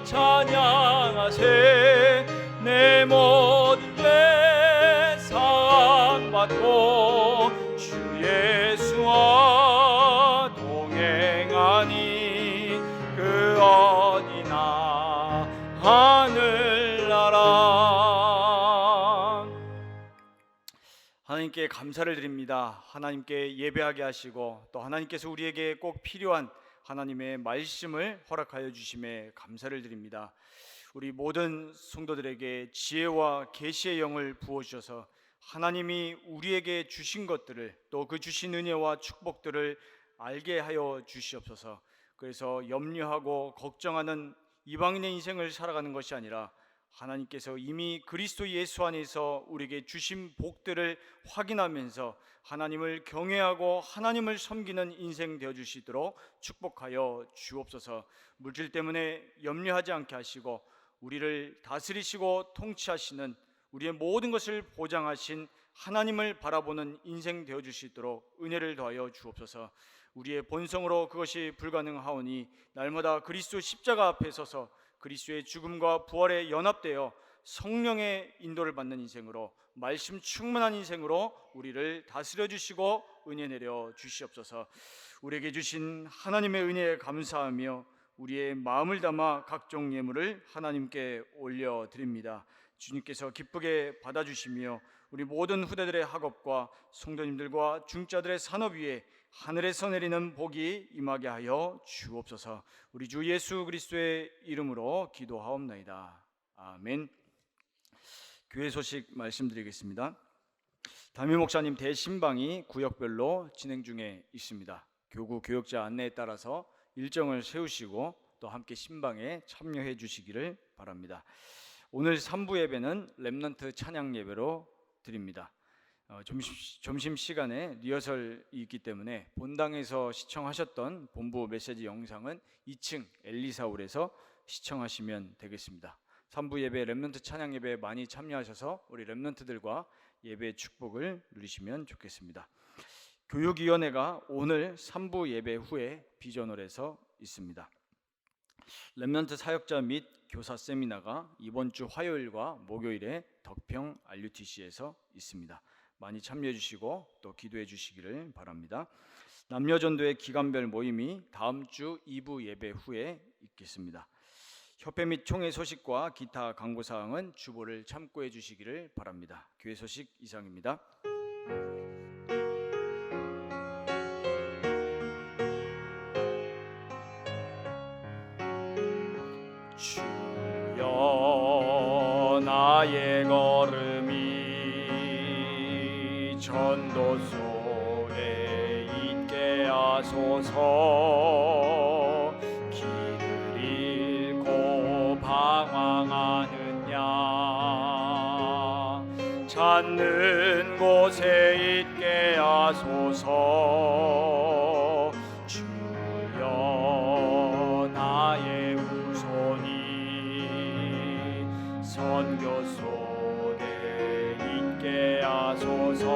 찬양하세. 내 모든 죄 사함받고 주 예수와 동행하니 그 어디나 하늘나라. 하나님께 감사를 드립니다. 하나님께 예배하게 하시고 또 하나님께서 우리에게 꼭 필요한 하나님의 말씀을 허락하여 주심에 감사를 드립니다. 우리 모든 성도들에게 지혜와 계시의 영을 부어주셔서 하나님이 우리에게 주신 것들을 또 그 주신 은혜와 축복들을 알게 하여 주시옵소서. 그래서 염려하고 걱정하는 이방인의 인생을 살아가는 것이 아니라 하나님께서 이미 그리스도 예수 안에서 우리에게 주신 복들을 확인하면서 하나님을 경외하고 하나님을 섬기는 인생 되어 주시도록 축복하여 주옵소서. 물질 때문에 염려하지 않게 하시고 우리를 다스리시고 통치하시는 우리의 모든 것을 보장하신 하나님을 바라보는 인생 되어줄 수 있도록 은혜를 더하여 주옵소서. 우리의 본성으로 그것이 불가능하오니 날마다 그리스도 십자가 앞에 서서 그리스도의 죽음과 부활에 연합되어 성령의 인도를 받는 인생으로, 말씀 충만한 인생으로 우리를 다스려 주시고 은혜 내려 주시옵소서. 우리에게 주신 하나님의 은혜에 감사하며 우리의 마음을 담아 각종 예물을 하나님께 올려드립니다. 주님께서 기쁘게 받아주시며 우리 모든 후대들의 학업과 성도님들과 중자들의 산업 위에 하늘에서 내리는 복이 임하게 하여 주옵소서. 우리 주 예수 그리스도의 이름으로 기도하옵나이다. 아멘. 교회 소식 말씀드리겠습니다. 담임 목사님 대신방이 구역별로 진행 중에 있습니다. 교구 교역자 안내에 따라서 일정을 세우시고 또 함께 신방에 참여해 주시기를 바랍니다. 오늘 3부 예배는 렘넌트 찬양 예배로 드립니다. 점심 시간에 리허설이 있기 때문에 본당에서 시청하셨던 본부 메시지 영상은 2층 엘리사홀에서 시청하시면 되겠습니다. 3부 예배 렘넌트 찬양 예배에 많이 참여하셔서 우리 렘넌트들과 예배의 축복을 누리시면 좋겠습니다. 교육위원회가 오늘 3부 예배 후에 비전홀에서 있습니다. 렘넌트 사역자 및 교사 세미나가 이번 주 화요일과 목요일에 덕평 RUTC에서 있습니다. 많이 참여해 주시고 또 기도해 주시기를 바랍니다. 남녀전도의 기간별 모임이 다음 주 2부 예배 후에 있겠습니다. 협회 및 총회 소식과 기타 광고사항은 주보를 참고해 주시기를 바랍니다. 교회 소식 이상입니다. 주여 나의 걸음이 전도소에 있게 하소서. 길을 잃고 방황하느냐 찾는 곳에 있게 하소서. 주여 나의 후손이 선교소에 있게 하소서.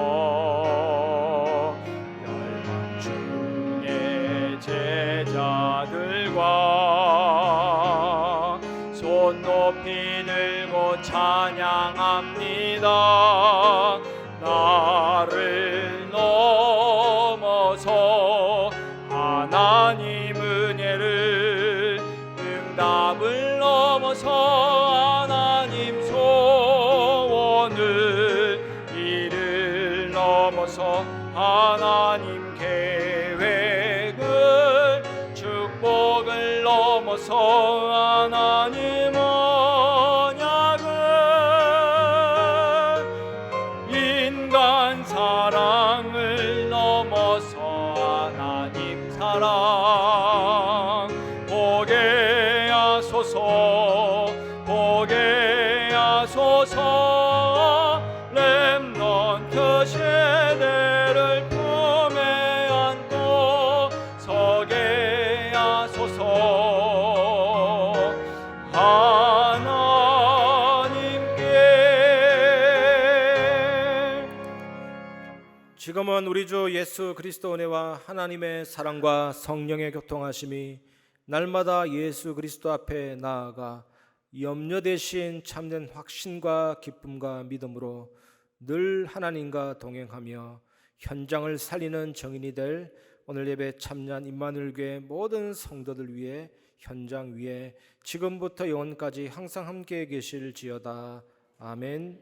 멸망 중에 제자들과 손 높이 들고 찬양합니다. 나를 넘어서 하나님 은혜를, 응답을 넘어서 하나님 소원을, 이를 넘어서 하나님 계획을, 축복을 넘어서 하나님 언약을, 인간 사랑을 넘어서 하나님 사랑 보게 하소서. 보게 하소서. 렘넌트 세대를 품에 안고 서게 하소서. 하나님께. 지금은 우리 주 예수 그리스도 은혜와 하나님의 사랑과 성령의 교통하심이 날마다 예수 그리스도 앞에 나아가 염려 대신 참된 확신과 기쁨과 믿음으로 늘 하나님과 동행하며 현장을 살리는 정인이 될 오늘 예배 참여한 임마누엘교회 모든 성도들 위해 현장 위에 지금부터 영원까지 항상 함께 계실지어다. 아멘.